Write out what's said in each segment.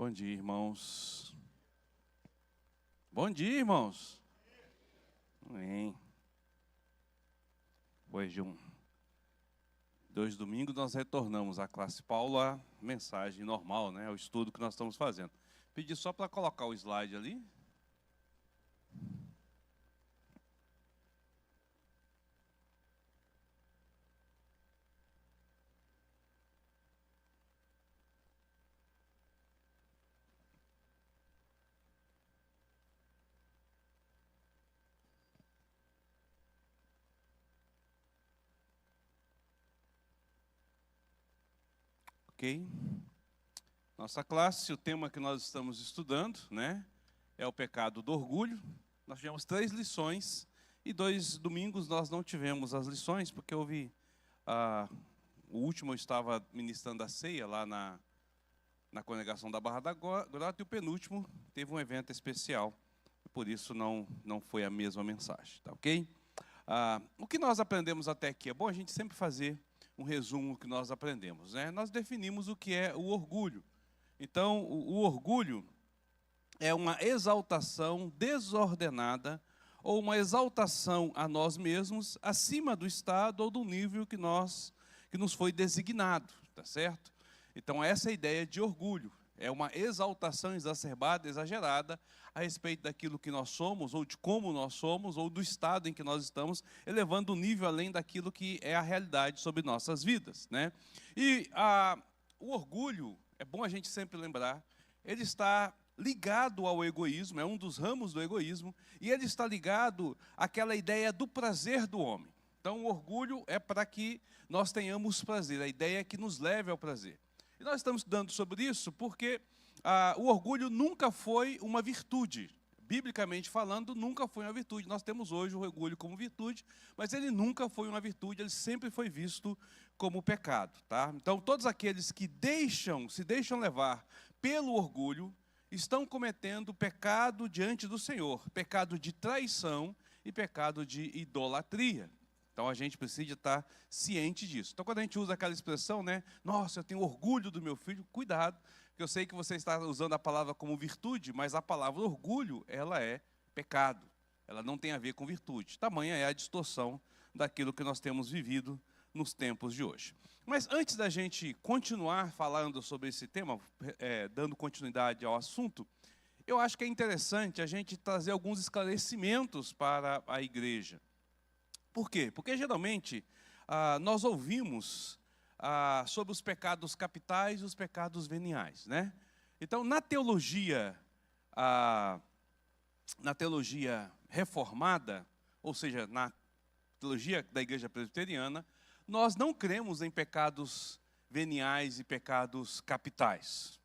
Bom dia, irmãos. Bom dia, irmãos. Amém. Depois de 2 domingos, nós retornamos à classe Paulo, a mensagem normal, né? O estudo que nós estamos fazendo. Pedi só para colocar o slide ali. Ok? Nossa classe, o tema que nós estamos estudando, né, é o pecado do orgulho. Nós tivemos 3 lições e 2 domingos nós não tivemos as lições, porque houve, o último eu estava ministrando a ceia lá na congregação da Barra da Grota, e o penúltimo teve um evento especial, por isso não foi a mesma mensagem, tá ok? O que nós aprendemos até aqui? É bom a gente sempre fazer um resumo do que nós aprendemos, né? Nós definimos o que é o orgulho. Então, o orgulho é uma exaltação desordenada ou uma exaltação a nós mesmos acima do estado ou do nível que nos foi designado, tá certo? Então, essa é a ideia de orgulho. É uma exaltação exacerbada, exagerada, a respeito daquilo que nós somos, ou de como nós somos, ou do estado em que nós estamos, elevando o nível além daquilo que é a realidade sobre nossas vidas, né? E o orgulho, é bom a gente sempre lembrar, ele está ligado ao egoísmo, é um dos ramos do egoísmo, e ele está ligado àquela ideia do prazer do homem. Então, o orgulho é para que nós tenhamos prazer, a ideia é que nos leve ao prazer. E nós estamos estudando sobre isso porque o orgulho nunca foi uma virtude. Biblicamente falando, nunca foi uma virtude. Nós temos hoje o orgulho como virtude, mas ele nunca foi uma virtude, ele sempre foi visto como pecado, tá? Então, todos aqueles que se deixam levar pelo orgulho, estão cometendo pecado diante do Senhor, pecado de traição e pecado de idolatria. Então, a gente precisa estar ciente disso. Então, quando a gente usa aquela expressão, né? Nossa, eu tenho orgulho do meu filho. Cuidado, porque eu sei que você está usando a palavra como virtude, mas a palavra orgulho, ela é pecado. Ela não tem a ver com virtude. Tamanha é a distorção daquilo que nós temos vivido nos tempos de hoje. Mas antes da gente continuar falando sobre esse tema, dando continuidade ao assunto, eu acho que é interessante a gente trazer alguns esclarecimentos para a igreja. Por quê? Porque geralmente nós ouvimos sobre os pecados capitais e os pecados veniais, né? Então, na teologia reformada, ou seja, na teologia da igreja presbiteriana, nós não cremos em pecados veniais e pecados capitais.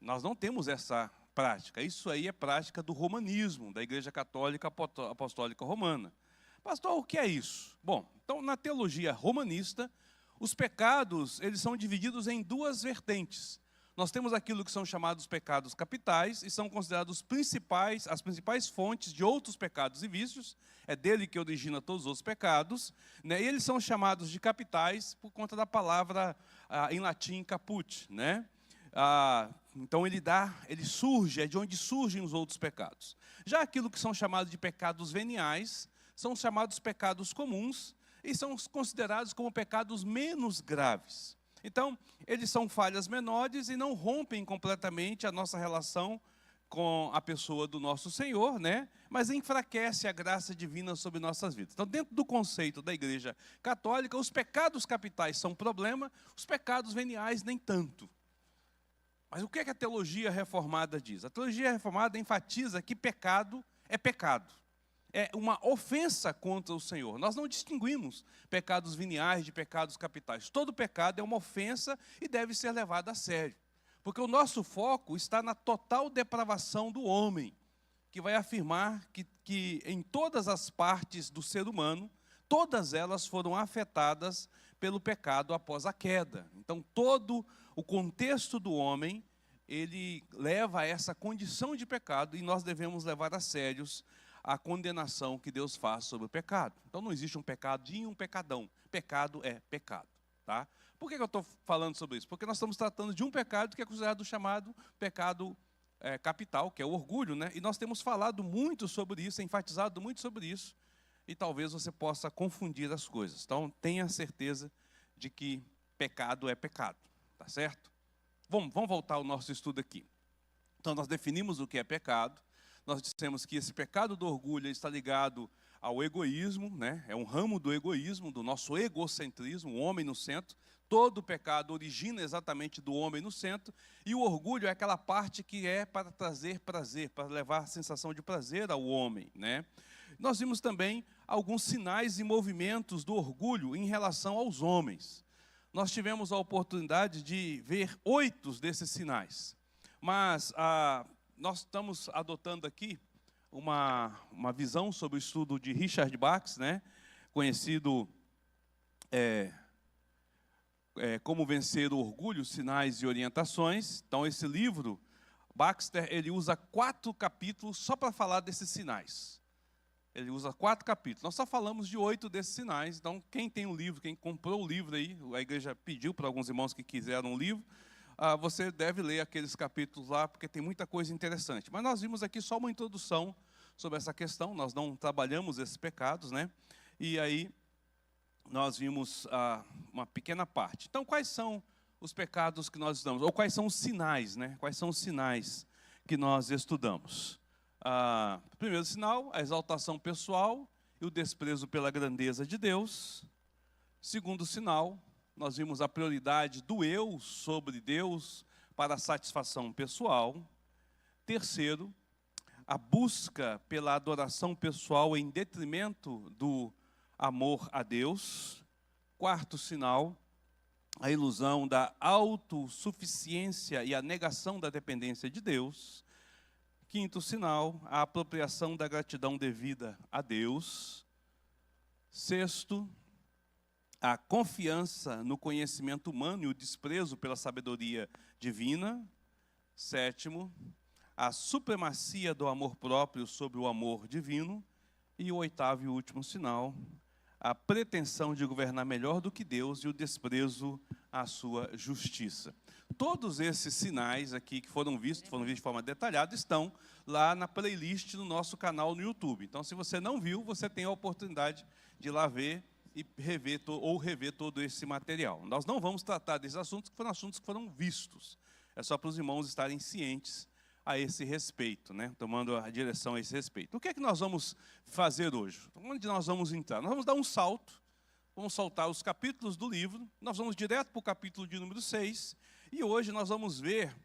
Nós não temos essa prática. Isso aí é prática do romanismo, da igreja católica apostólica romana. Pastor, o que é isso? Bom, então na teologia romanista, os pecados, eles são divididos em 2 vertentes. Nós temos aquilo que são chamados pecados capitais e são considerados as principais fontes de outros pecados e vícios. É dele que origina todos os outros pecados, né? E eles são chamados de capitais por conta da palavra em latim caput, né? Então ele surge, é de onde surgem os outros pecados. Já aquilo que são chamados de pecados veniais, são chamados pecados comuns e são considerados como pecados menos graves. Então, eles são falhas menores e não rompem completamente a nossa relação com a pessoa do nosso Senhor, né? Mas enfraquece a graça divina sobre nossas vidas. Então, dentro do conceito da igreja católica, os pecados capitais são problema, os pecados veniais nem tanto. Mas o que é que a teologia reformada diz? A teologia reformada enfatiza que pecado é pecado. É uma ofensa contra o Senhor. Nós não distinguimos pecados veniais de pecados capitais. Todo pecado é uma ofensa e deve ser levado a sério. Porque o nosso foco está na total depravação do homem, que vai afirmar que em todas as partes do ser humano, todas elas foram afetadas pelo pecado após a queda. Então, todo o contexto do homem, ele leva a essa condição de pecado e nós devemos levar a sérios a condenação que Deus faz sobre o pecado. Então não existe um pecadinho e um pecadão. Pecado é pecado. Tá? Por que eu estou falando sobre isso? Porque nós estamos tratando de um pecado que é considerado o chamado pecado capital, que é o orgulho, né? E nós temos falado muito sobre isso, enfatizado muito sobre isso, e talvez você possa confundir as coisas. Então, tenha certeza de que pecado é pecado, tá certo? Vamos voltar ao nosso estudo aqui. Então, nós definimos o que é pecado, nós dissemos que esse pecado do orgulho está ligado ao egoísmo, né? É um ramo do egoísmo, do nosso egocentrismo, o homem no centro. Todo pecado origina exatamente do homem no centro, e o orgulho é aquela parte que é para trazer prazer, para levar a sensação de prazer ao homem, né? Nós vimos também alguns sinais e movimentos do orgulho em relação aos homens. Nós tivemos a oportunidade de ver 8 desses sinais, mas nós estamos adotando aqui uma visão sobre o estudo de Richard Bach, né? Conhecido Como Vencer o Orgulho, Sinais e Orientações. Então, esse livro, Baxter, ele usa 4 capítulos só para falar desses sinais. Ele usa 4 capítulos. Nós só falamos de 8 desses sinais. Então, quem tem um livro, quem comprou o livro aí, a igreja pediu para alguns irmãos que quiseram um livro, você deve ler aqueles capítulos lá, porque tem muita coisa interessante. Mas nós vimos aqui só uma introdução sobre essa questão. Nós não trabalhamos esses pecados, né? E aí nós vimos uma pequena parte. Então, quais são os pecados que nós estudamos? Ou quais são os sinais, né? Quais são os sinais que nós estudamos? Primeiro sinal, a exaltação pessoal e o desprezo pela grandeza de Deus. Segundo sinal, nós vimos a prioridade do eu sobre Deus para a satisfação pessoal. Terceiro, a busca pela adoração pessoal em detrimento do amor a Deus. Quarto sinal, a ilusão da autossuficiência e a negação da dependência de Deus. Quinto sinal, a apropriação da gratidão devida a Deus. Sexto, a confiança no conhecimento humano e o desprezo pela sabedoria divina. Sétimo, a supremacia do amor próprio sobre o amor divino. E o oitavo e último sinal, a pretensão de governar melhor do que Deus e o desprezo à sua justiça. Todos esses sinais aqui que foram vistos de forma detalhada, estão lá na playlist do nosso canal no YouTube. Então, se você não viu, você tem a oportunidade de ir lá ver e rever todo esse material. Nós não vamos tratar desses assuntos que foram vistos. É só para os irmãos estarem cientes a esse respeito, né? Tomando a direção a esse respeito. O que é que nós vamos fazer hoje? Onde nós vamos entrar? Nós vamos dar um salto, vamos saltar os capítulos do livro, nós vamos direto para o capítulo de número 6, e hoje nós vamos ver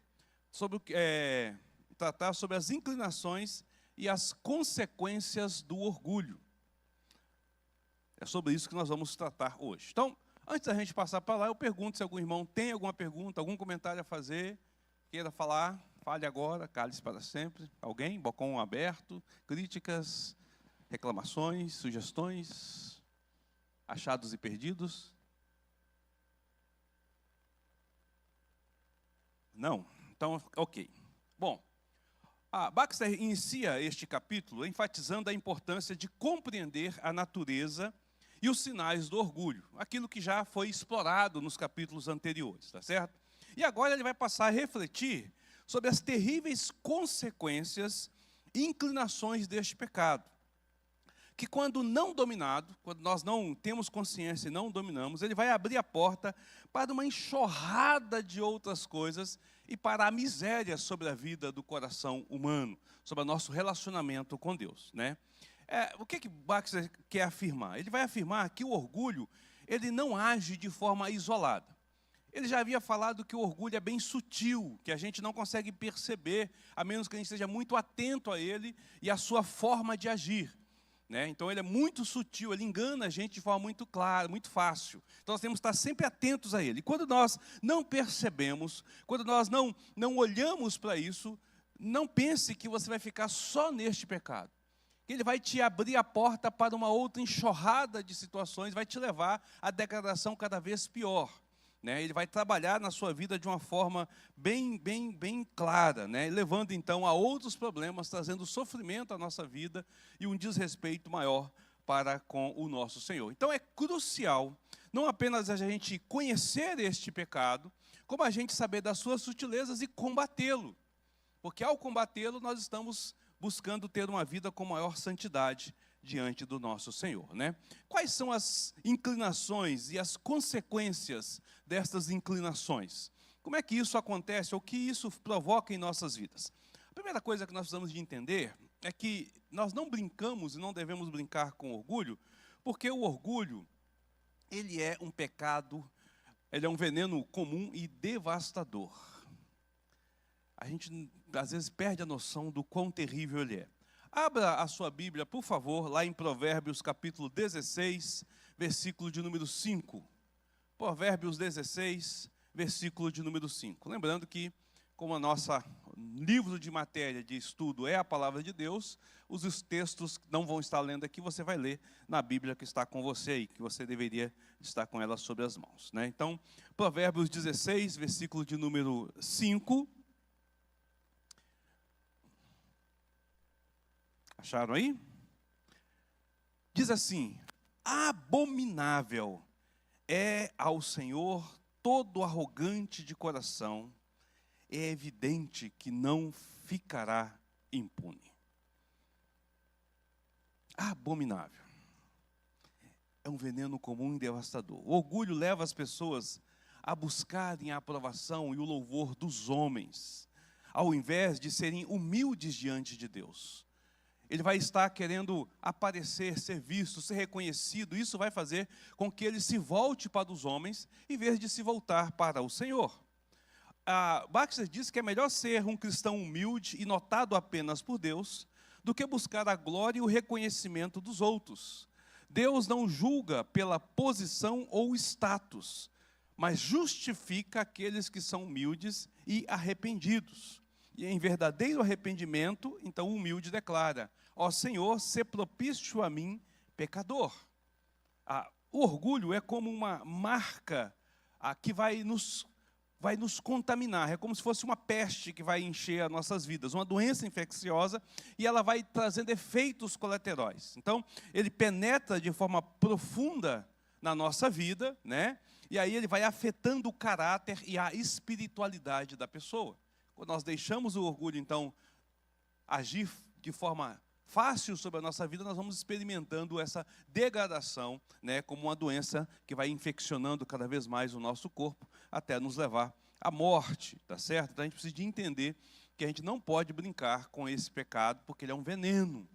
tratar sobre as inclinações e as consequências do orgulho. É sobre isso que nós vamos tratar hoje. Então, antes da gente passar para lá, eu pergunto se algum irmão tem alguma pergunta, algum comentário a fazer, queira falar. Fale agora, cale-se para sempre. Alguém? Bocão aberto. Críticas, reclamações, sugestões, achados e perdidos? Não? Então, ok. Bom, Baxter inicia este capítulo enfatizando a importância de compreender a natureza e os sinais do orgulho, aquilo que já foi explorado nos capítulos anteriores, tá certo? E agora ele vai passar a refletir sobre as terríveis consequências e inclinações deste pecado, que quando não dominado, quando nós não temos consciência e não dominamos, ele vai abrir a porta para uma enxurrada de outras coisas e para a miséria sobre a vida do coração humano, sobre o nosso relacionamento com Deus, né? O que Baxter quer afirmar? Ele vai afirmar que o orgulho, ele não age de forma isolada. Ele já havia falado que o orgulho é bem sutil, que a gente não consegue perceber, a menos que a gente esteja muito atento a ele e à sua forma de agir, né? Então, ele é muito sutil, ele engana a gente de forma muito clara, muito fácil. Então, nós temos que estar sempre atentos a ele. E quando nós não percebemos, quando nós não olhamos para isso, não pense que você vai ficar só neste pecado. Ele vai te abrir a porta para uma outra enxurrada de situações, vai te levar à degradação cada vez pior. Né? Ele vai trabalhar na sua vida de uma forma bem clara, né? Levando então a outros problemas, trazendo sofrimento à nossa vida e um desrespeito maior para com o nosso Senhor. Então é crucial Não apenas a gente conhecer este pecado, como a gente saber das suas sutilezas e combatê-lo. Porque ao combatê-lo, nós estamos buscando ter uma vida com maior santidade diante do nosso Senhor, né? Quais são as inclinações e as consequências destas inclinações? Como é que isso acontece, ou o que isso provoca em nossas vidas? A primeira coisa que nós precisamos de entender é que nós não brincamos e não devemos brincar com orgulho, porque o orgulho, ele é um pecado, ele é um veneno comum e devastador. A gente, às vezes, perde a noção do quão terrível ele é. Abra a sua Bíblia, por favor, lá em Provérbios, capítulo 16, versículo de número 5. Provérbios 16, versículo de número 5. Lembrando que, como o nosso livro de matéria de estudo é a palavra de Deus, os textos não vão estar lendo aqui, você vai ler na Bíblia que está com você aí, que você deveria estar com ela sobre as mãos, né? Então, Provérbios 16, versículo de número 5. Acharam aí? Diz assim: abominável é ao Senhor todo arrogante de coração, é evidente que não ficará impune. Abominável. É um veneno comum e devastador. O orgulho leva as pessoas a buscarem a aprovação e o louvor dos homens, ao invés de serem humildes diante de Deus. Ele vai estar querendo aparecer, ser visto, ser reconhecido. Isso vai fazer com que ele se volte para os homens, em vez de se voltar para o Senhor. Baxter diz que é melhor ser um cristão humilde e notado apenas por Deus, do que buscar a glória e o reconhecimento dos outros. Deus não julga pela posição ou status, mas justifica aqueles que são humildes e arrependidos. E em verdadeiro arrependimento, então o humilde declara: ó Senhor, sê propício a mim, pecador. O orgulho é como uma marca que vai nos contaminar. É como se fosse uma peste que vai encher as nossas vidas, uma doença infecciosa, e ela vai trazendo efeitos colaterais. Então, ele penetra de forma profunda na nossa vida, né? E aí ele vai afetando o caráter e a espiritualidade da pessoa. Quando nós deixamos o orgulho, então, agir de forma fácil sobre a nossa vida, nós vamos experimentando essa degradação, né, como uma doença que vai infeccionando cada vez mais o nosso corpo, até nos levar à morte, tá certo? Então a gente precisa de entender que a gente não pode brincar com esse pecado, porque ele é um veneno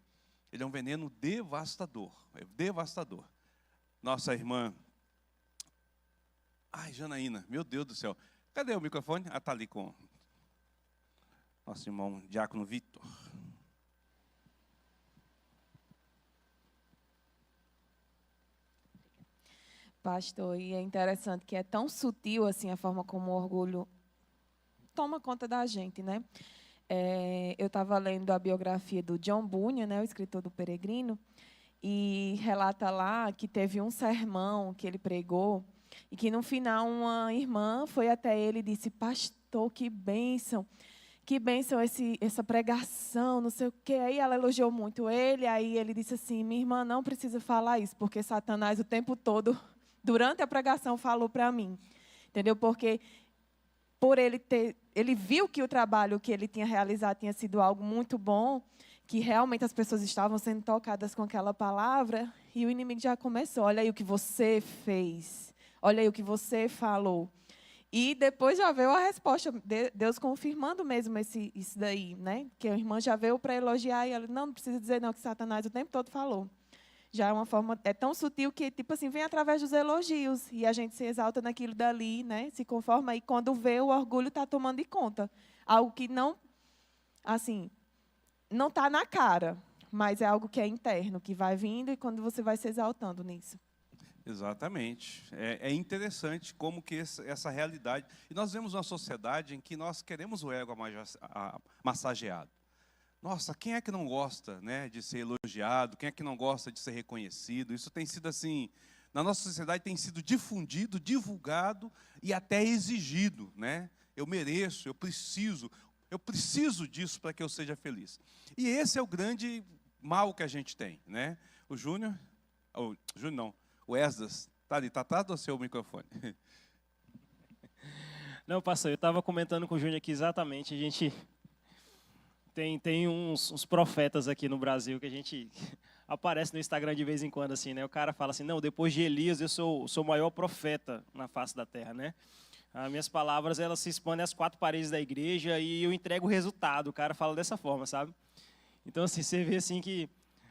devastador, é devastador. Nossa irmã, Janaína, meu Deus do céu, cadê o microfone? Está ali com nosso irmão Diácono Vitor. Pastor, e é interessante que é tão sutil assim a forma como o orgulho toma conta da gente, né? Eu estava lendo a biografia do John Bunyan, né, o escritor do Peregrino, e relata lá que teve um sermão que ele pregou e que no final uma irmã foi até ele e disse: pastor, que bênção essa pregação, não sei o quê. Aí ela elogiou muito ele, aí ele disse assim: minha irmã não precisa falar isso, porque Satanás o tempo todo, durante a pregação, falou para mim. Entendeu? Porque por ele viu que o trabalho que ele tinha realizado tinha sido algo muito bom, que realmente as pessoas estavam sendo tocadas com aquela palavra, e o inimigo já começou: olha aí o que você fez, olha aí o que você falou. E depois já veio a resposta, Deus confirmando mesmo isso daí, né? Que a irmã já veio para elogiar e ela: não precisa dizer não, que Satanás o tempo todo falou. Já é uma forma, é tão sutil que, tipo assim, vem através dos elogios, e a gente se exalta naquilo dali, né? Se conforma, e quando vê, o orgulho está tomando de conta. Algo que não, assim, não está na cara, mas é algo que é interno, que vai vindo, e quando você vai se exaltando nisso. Exatamente. É interessante como que essa realidade... E nós vemos uma sociedade em que nós queremos o ego massageado. Nossa, quem é que não gosta, né, de ser elogiado? Quem é que não gosta de ser reconhecido? Isso tem sido assim... Na nossa sociedade tem sido difundido, divulgado e até exigido, né? Eu mereço, eu preciso disso para que eu seja feliz. E esse é o grande mal que a gente tem, né? O Júnior não... O Esdras Tá ali, tá atrás do seu microfone. Não, pastor, eu estava comentando com o Júnior aqui exatamente, a gente tem uns profetas aqui no Brasil que a gente aparece no Instagram de vez em quando, assim, né? O cara fala assim, não, depois de Elias eu sou o maior profeta na face da terra, né? As minhas palavras, elas se expandem às 4 paredes da igreja e eu entrego o resultado. O cara fala dessa forma, sabe? Então, assim, você vê assim que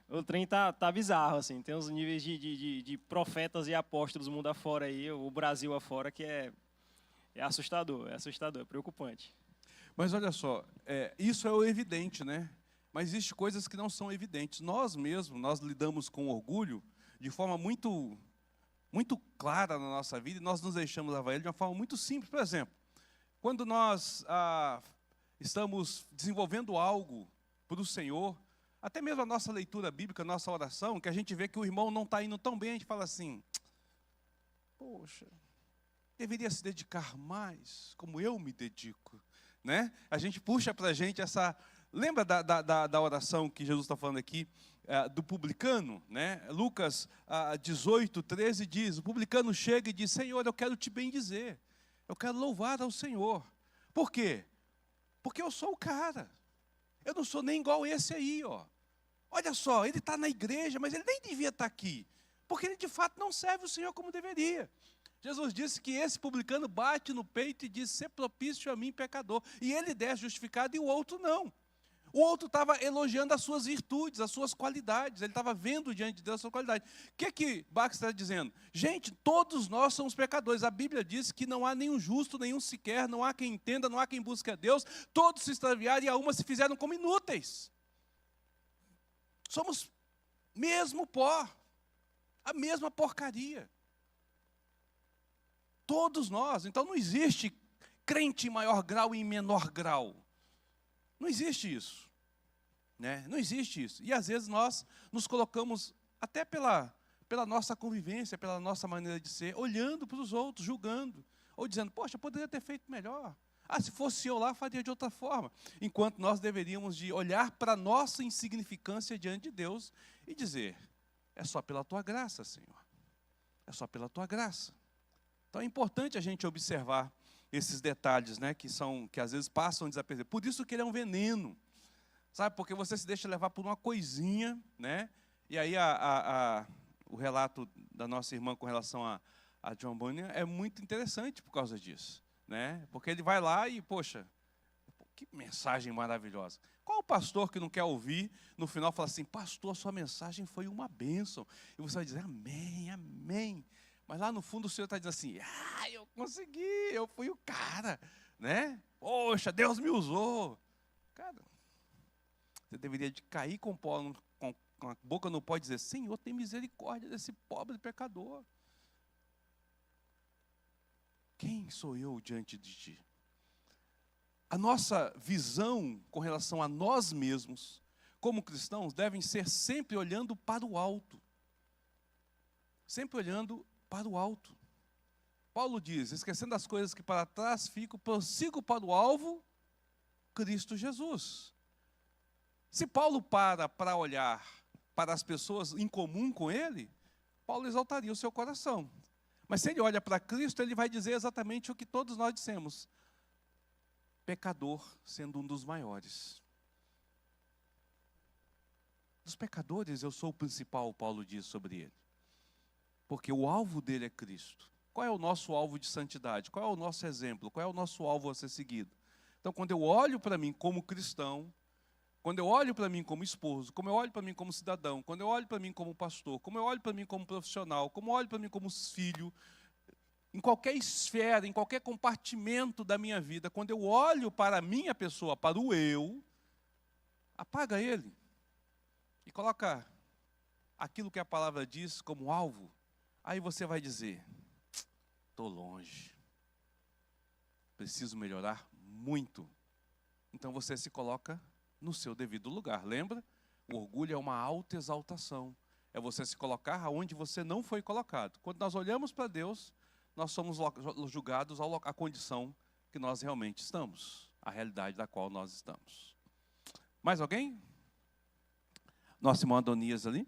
o trem tá bizarro, assim. Tem uns níveis de profetas e apóstolos mundo afora aí, o Brasil afora, que é assustador, é preocupante. Mas olha só, isso é o evidente, né? Mas existem coisas que não são evidentes. Nós mesmos, nós lidamos com orgulho de forma muito clara na nossa vida e nós nos deixamos levar ele de uma forma muito simples. Por exemplo, quando nós estamos desenvolvendo algo para o Senhor, até mesmo a nossa leitura bíblica, a nossa oração, que a gente vê que o irmão não está indo tão bem, a gente fala assim, poxa, deveria se dedicar mais, como eu me dedico, né? A gente puxa para a gente essa... Lembra da oração que Jesus está falando aqui, do publicano, né? Lucas 18, 13 diz, o publicano chega e diz, Senhor, eu quero te bendizer, eu quero louvar ao Senhor. Por quê? Porque eu sou o cara, eu não sou nem igual esse aí, ó. Olha só, ele está na igreja, mas ele nem devia estar aqui, porque ele de fato não serve o Senhor como deveria. Jesus disse que esse publicano bate no peito e diz, ser propício a mim, pecador. E ele desce justificado e o outro não. O outro estava elogiando as suas virtudes, as suas qualidades. Ele estava vendo diante de Deus a sua qualidade. O que Baxter está dizendo? Gente, todos nós somos pecadores. A Bíblia diz que não há nenhum justo, nenhum sequer, não há quem entenda, não há quem busque a Deus. Todos se extraviaram e a uma se fizeram como inúteis. Somos mesmo pó, a mesma porcaria. Todos nós. Então não existe crente em maior grau e em menor grau. Não existe isso, né? Não existe isso. E às vezes nós nos colocamos, até pela nossa convivência, pela nossa maneira de ser, olhando para os outros, julgando, ou dizendo, poxa, poderia ter feito melhor. Se fosse eu lá, faria de outra forma. Enquanto nós deveríamos de olhar para a nossa insignificância diante de Deus e dizer, é só pela tua graça, Senhor. É só pela tua graça. Então é importante a gente observar esses detalhes, né, que às vezes passam desapercebidos. Por isso que ele é um veneno, sabe? Porque você se deixa levar por uma coisinha, né? E aí o relato da nossa irmã com relação a John Bunyan é muito interessante por causa disso, né? Porque ele vai lá e, poxa, que mensagem maravilhosa. Qual o pastor que não quer ouvir, no final fala assim, pastor, a sua mensagem foi uma bênção. E você vai dizer, amém, amém. Mas lá no fundo o Senhor está dizendo assim, eu consegui, eu fui o cara, né? Poxa, Deus me usou. Cara, você deveria de cair com a boca no pó e dizer, Senhor, tem misericórdia desse pobre pecador. Quem sou eu diante de ti? A nossa visão com relação a nós mesmos, como cristãos, devem ser sempre olhando para o alto. Sempre olhando para o alto. Paulo diz, esquecendo as coisas que para trás ficam, prossigo para o alvo, Cristo Jesus. Se Paulo para olhar para as pessoas em comum com ele, Paulo exaltaria o seu coração. Mas se ele olha para Cristo, ele vai dizer exatamente o que todos nós dissemos. Pecador sendo um dos maiores. Dos pecadores eu sou o principal, Paulo diz sobre ele. Porque o alvo dele é Cristo. Qual é o nosso alvo de santidade? Qual é o nosso exemplo? Qual é o nosso alvo a ser seguido? Então, quando eu olho para mim como cristão, quando eu olho para mim como esposo, como eu olho para mim como cidadão, quando eu olho para mim como pastor, como eu olho para mim como profissional, como eu olho para mim como filho, em qualquer esfera, em qualquer compartimento da minha vida, quando eu olho para a minha pessoa, para o eu, apaga ele e coloca aquilo que a palavra diz como alvo. Aí você vai dizer, estou longe, preciso melhorar muito. Então você se coloca no seu devido lugar. Lembra? O orgulho é uma autoexaltação. É você se colocar onde você não foi colocado. Quando nós olhamos para Deus, nós somos julgados à condição que nós realmente estamos, a realidade da qual nós estamos. Mais alguém? Nosso irmão Adonias ali.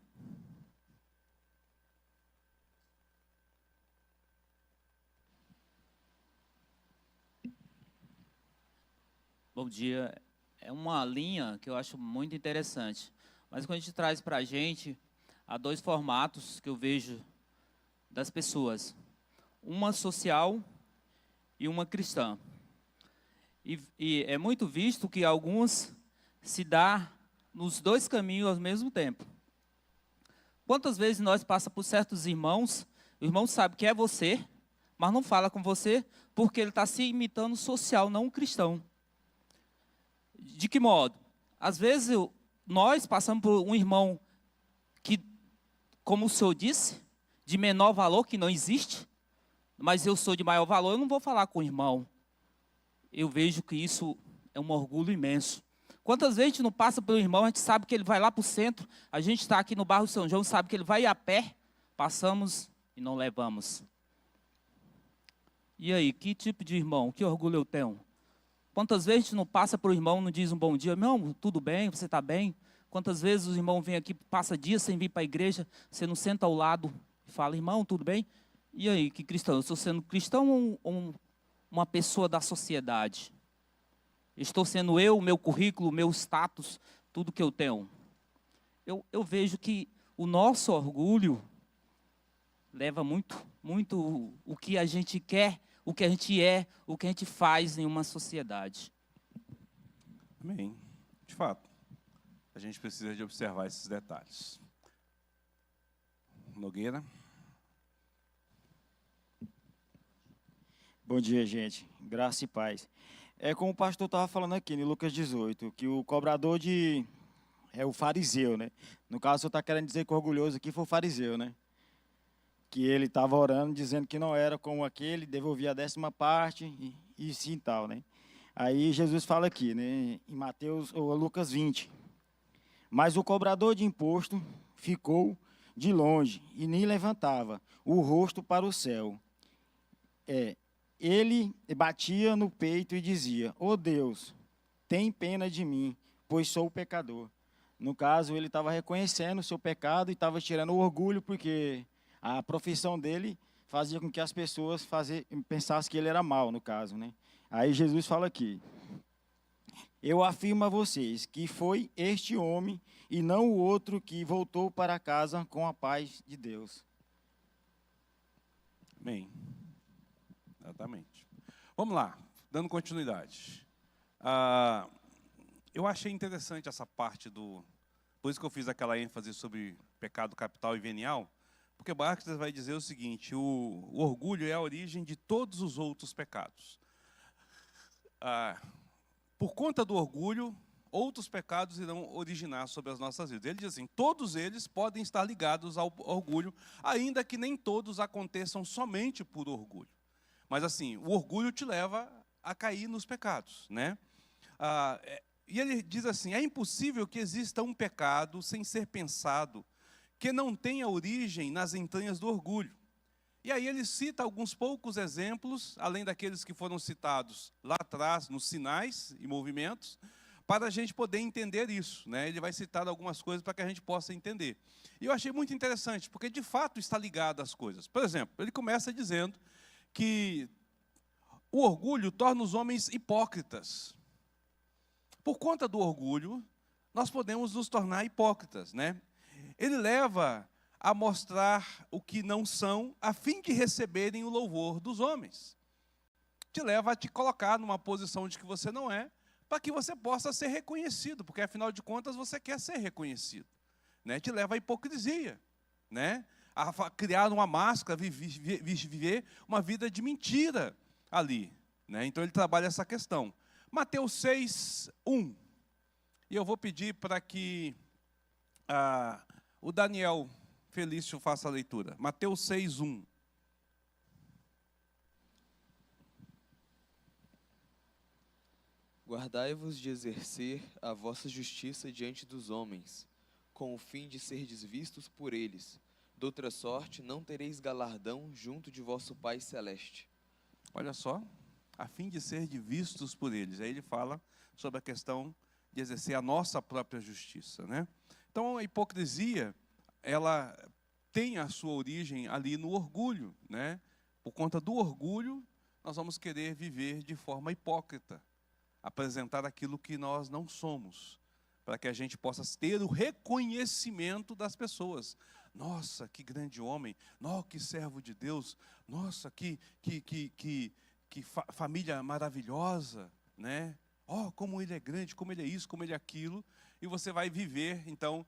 Bom dia. É uma linha que eu acho muito interessante. Mas quando a gente traz para a gente, há dois formatos que eu vejo das pessoas. Uma social e uma cristã. E é muito visto que alguns se dá nos dois caminhos ao mesmo tempo. Quantas vezes nós passamos por certos irmãos, o irmão sabe que é você, mas não fala com você porque ele está se imitando social, não um cristão. De que modo? Às vezes nós passamos por um irmão que, como o senhor disse, de menor valor, que não existe, mas eu sou de maior valor, eu não vou falar com o irmão. Eu vejo que isso é um orgulho imenso. Quantas vezes a gente não passa pelo irmão, a gente sabe que ele vai lá para o centro, a gente está aqui no bairro São João, sabe que ele vai a pé, passamos e não levamos. E aí, que tipo de irmão, que orgulho eu tenho? Quantas vezes a gente não passa para o irmão, não diz um bom dia, irmão, tudo bem, você está bem? Quantas vezes os irmãos vêm aqui, passa dias sem vir para a igreja, você não senta ao lado e fala, irmão, tudo bem? E aí, que cristão? Eu estou sendo cristão ou uma pessoa da sociedade? Estou sendo eu, o meu currículo, o meu status, tudo que eu tenho? Eu vejo que o nosso orgulho leva muito o que a gente quer, o que a gente é, o que a gente faz em uma sociedade. Amém. De fato, a gente precisa de observar esses detalhes. Nogueira. Bom dia, gente. Graça e paz. É como o pastor estava falando aqui, em Lucas 18, que o cobrador é o fariseu, né? No caso, o senhor está querendo dizer que o orgulhoso aqui foi o fariseu, né? Que ele estava orando, dizendo que não era como aquele, devolvia a 10ª parte e sim tal, né? Aí Jesus fala aqui, né? Em Mateus ou Lucas 20. Mas o cobrador de imposto ficou de longe e nem levantava o rosto para o céu. Ele batia no peito e dizia, ó Deus, tem pena de mim, pois sou pecador. No caso, ele estava reconhecendo o seu pecado e estava tirando o orgulho, porque a profissão dele fazia com que as pessoas pensassem que ele era mau, no caso, né? Aí Jesus fala aqui, eu afirmo a vocês que foi este homem e não o outro que voltou para casa com a paz de Deus. Amém. Exatamente. Vamos lá, dando continuidade. Eu achei interessante essa parte por isso que eu fiz aquela ênfase sobre pecado capital e venial, porque Marx vai dizer o seguinte, o orgulho é a origem de todos os outros pecados. Por conta do orgulho, outros pecados irão originar sobre as nossas vidas. Ele diz assim, todos eles podem estar ligados ao orgulho, ainda que nem todos aconteçam somente por orgulho. Mas assim, o orgulho te leva a cair nos pecados, né? E ele diz assim, é impossível que exista um pecado sem ser pensado, que não tenha origem nas entranhas do orgulho. E aí ele cita alguns poucos exemplos, além daqueles que foram citados lá atrás, nos sinais e movimentos, para a gente poder entender isso, né? Ele vai citar algumas coisas para que a gente possa entender. E eu achei muito interessante, porque de fato está ligado às coisas. Por exemplo, ele começa dizendo que o orgulho torna os homens hipócritas. Por conta do orgulho, nós podemos nos tornar hipócritas, né? Ele leva a mostrar o que não são, a fim de receberem o louvor dos homens. Te leva a te colocar numa posição de que você não é, para que você possa ser reconhecido, porque afinal de contas você quer ser reconhecido, né? Te leva à hipocrisia, né? A criar uma máscara, viver uma vida de mentira ali, né? Então ele trabalha essa questão. Mateus 6, 1. E eu vou pedir para que o Daniel Felício faça a leitura. Mateus 6, 1. Guardai-vos de exercer a vossa justiça diante dos homens, com o fim de serdes vistos por eles. Doutra sorte, não tereis galardão junto de vosso Pai Celeste. Olha só, a fim de ser vistos por eles. Aí ele fala sobre a questão de exercer a nossa própria justiça, né? Então a hipocrisia, ela tem a sua origem ali no orgulho, né? Por conta do orgulho, nós vamos querer viver de forma hipócrita apresentar aquilo que nós não somos, para que a gente possa ter o reconhecimento das pessoas. Nossa, que grande homem! Nossa, que servo de Deus! Nossa, que família maravilhosa, né? Oh, como ele é grande, como ele é isso, como ele é aquilo. E você vai viver, então,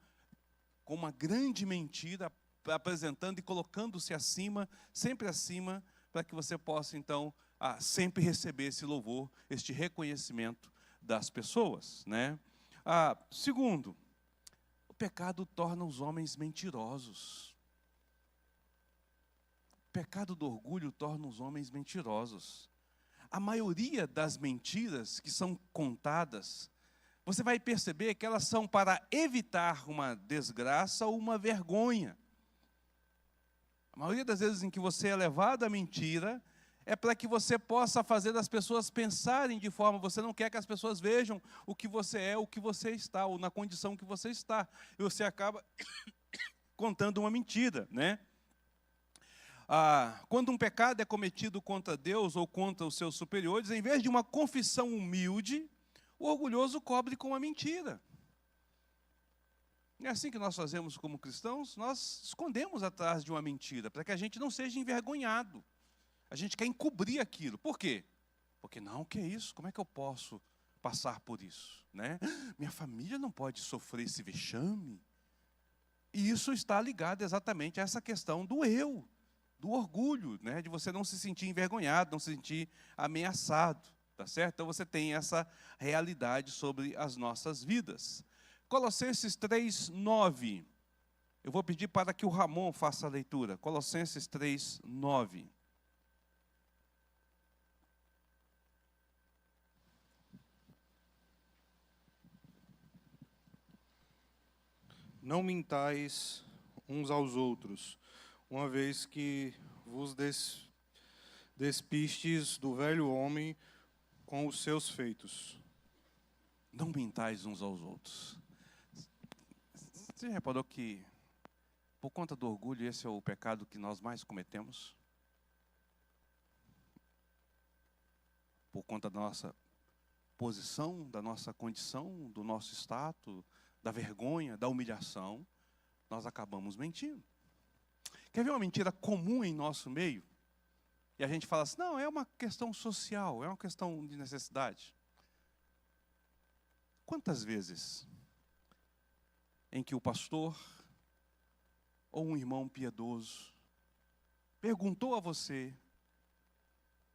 com uma grande mentira, apresentando e colocando-se acima, sempre acima, para que você possa, então, sempre receber esse louvor, este reconhecimento das pessoas, né? Segundo, o pecado torna os homens mentirosos. O pecado do orgulho torna os homens mentirosos. A maioria das mentiras que são contadas, você vai perceber que elas são para evitar uma desgraça ou uma vergonha. A maioria das vezes em que você é levado à mentira, é para que você possa fazer as pessoas pensarem de forma, você não quer que as pessoas vejam o que você é, o que você está, ou na condição que você está. E você acaba contando uma mentira, né? Quando um pecado é cometido contra Deus ou contra os seus superiores, em vez de uma confissão humilde, o orgulhoso cobre com uma mentira. É assim que nós fazemos como cristãos, nós escondemos atrás de uma mentira, para que a gente não seja envergonhado. A gente quer encobrir aquilo. Por quê? Porque não, que é isso? Como é que eu posso passar por isso? Né? Minha família não pode sofrer esse vexame. E isso está ligado exatamente a essa questão do eu, do orgulho, né? De você não se sentir envergonhado, não se sentir ameaçado. Tá certo? Então você tem essa realidade sobre as nossas vidas. Colossenses 3:9. Eu vou pedir para que o Ramon faça a leitura. Colossenses 3:9. Não mintais uns aos outros, uma vez que vos despistes do velho homem com os seus feitos. Não mintais uns aos outros. Você já reparou que, por conta do orgulho, esse é o pecado que nós mais cometemos? Por conta da nossa posição, da nossa condição, do nosso status, da vergonha, da humilhação, nós acabamos mentindo. Quer ver uma mentira comum em nosso meio? E a gente fala assim, não, é uma questão social, é uma questão de necessidade. Quantas vezes em que o pastor ou um irmão piedoso perguntou a você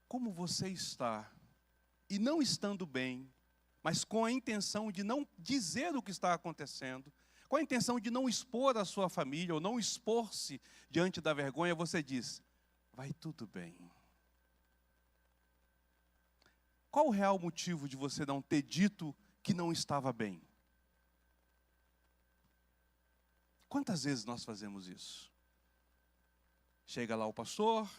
como você está, e não estando bem, mas com a intenção de não dizer o que está acontecendo, com a intenção de não expor a sua família, ou não expor-se diante da vergonha, você diz, vai tudo bem. Qual o real motivo de você não ter dito que não estava bem? Quantas vezes nós fazemos isso? Chega lá o pastor,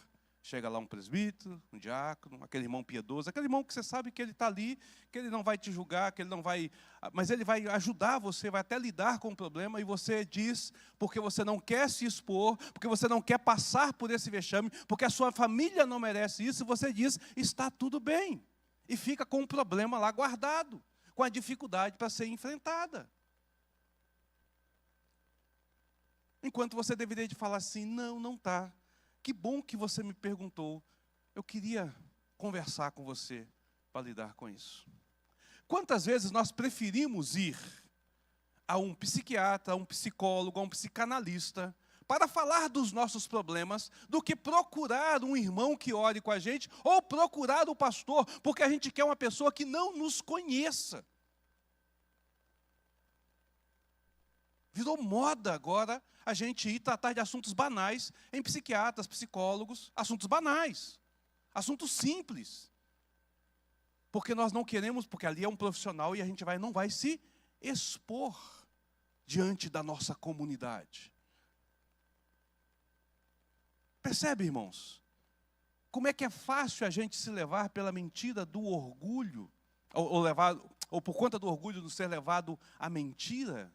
chega lá um presbítero, um diácono, aquele irmão piedoso, aquele irmão que você sabe que ele está ali, que ele não vai te julgar, que ele não vai, mas ele vai ajudar você, vai até lidar com o problema, e você diz, porque você não quer se expor, porque você não quer passar por esse vexame, porque a sua família não merece isso, e você diz, está tudo bem. E fica com o problema lá guardado, com a dificuldade para ser enfrentada. Enquanto você deveria de falar assim, não, não está. Que bom que você me perguntou. Eu queria conversar com você para lidar com isso. Quantas vezes nós preferimos ir a um psiquiatra, a um psicólogo, a um psicanalista, para falar dos nossos problemas, do que procurar um irmão que ore com a gente, ou procurar o pastor, porque a gente quer uma pessoa que não nos conheça. Virou moda agora a gente ir tratar de assuntos banais em psiquiatras, psicólogos, assuntos banais, assuntos simples. Porque nós não queremos, porque ali é um profissional e a gente não vai se expor diante da nossa comunidade. Percebe, irmãos? Como é que é fácil a gente se levar pela mentira do orgulho, ou por conta do orgulho de ser levado à mentira?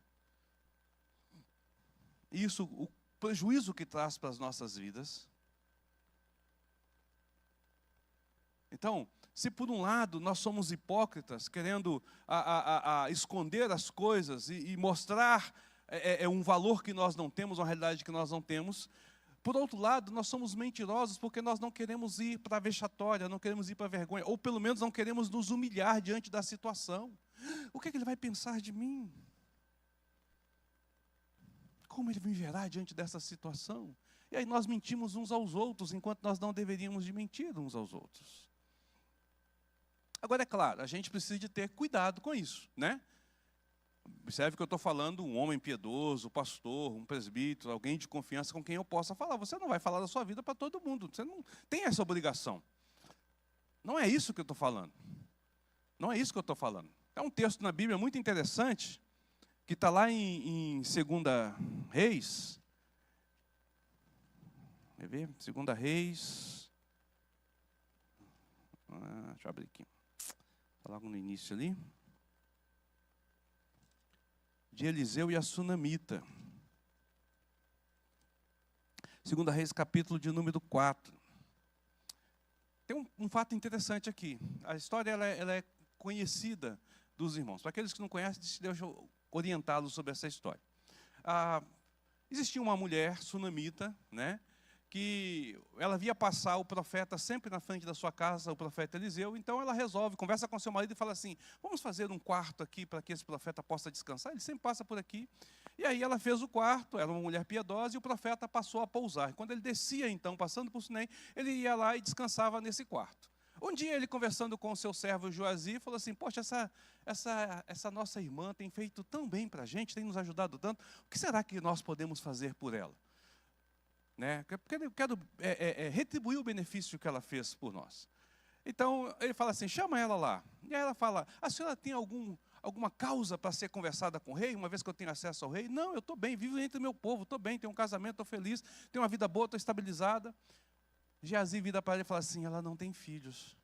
Isso, o prejuízo que traz para as nossas vidas. Então, se por um lado nós somos hipócritas, querendo esconder as coisas e mostrar um valor que nós não temos, uma realidade que nós não temos, por outro lado, nós somos mentirosos porque nós não queremos ir para a vexatória, não queremos ir para a vergonha, ou pelo menos não queremos nos humilhar diante da situação. O que é que ele vai pensar de mim? Como ele me verá diante dessa situação? E aí nós mentimos uns aos outros, enquanto nós não deveríamos de mentir uns aos outros. Agora, é claro, a gente precisa de ter cuidado com isso, né? Observe que eu estou falando um homem piedoso, um pastor, um presbítero, alguém de confiança com quem eu possa falar. Você não vai falar da sua vida para todo mundo. Você não tem essa obrigação. Não é isso que eu estou falando. Não é isso que eu estou falando. É um texto na Bíblia muito interessante, que está lá em 2 Reis. Quer ver? 2 Reis. Deixa eu abrir aqui. Está logo no início ali. De Eliseu e a Sunamita. 2 Reis, capítulo de número 4. Tem um fato interessante aqui. A história ela é conhecida dos irmãos. Para aqueles que não conhecem, deixa eu orientá-los sobre essa história. Existia uma mulher sunamita, né, que ela via passar o profeta sempre na frente da sua casa, o profeta Eliseu. Então ela resolve, conversa com seu marido e fala assim: vamos fazer um quarto aqui para que esse profeta possa descansar? Ele sempre passa por aqui. E aí ela fez o quarto, era uma mulher piedosa, e o profeta passou a pousar. E quando ele descia, então, passando por Sunem, ele ia lá e descansava nesse quarto. Um dia ele, conversando com o seu servo Joazi, falou assim: poxa, essa nossa irmã tem feito tão bem para a gente, tem nos ajudado tanto, o que será que nós podemos fazer por ela? Né? Porque eu quero retribuir o benefício que ela fez por nós. Então, ele fala assim: chama ela lá. E aí ela fala: a senhora tem alguma causa para ser conversada com o rei, uma vez que eu tenho acesso ao rei? Não, eu estou bem, vivo entre o meu povo, estou bem, tenho um casamento, estou feliz, tenho uma vida boa, estou estabilizada. Geazi vira para ele e fala assim: ela não tem filhos.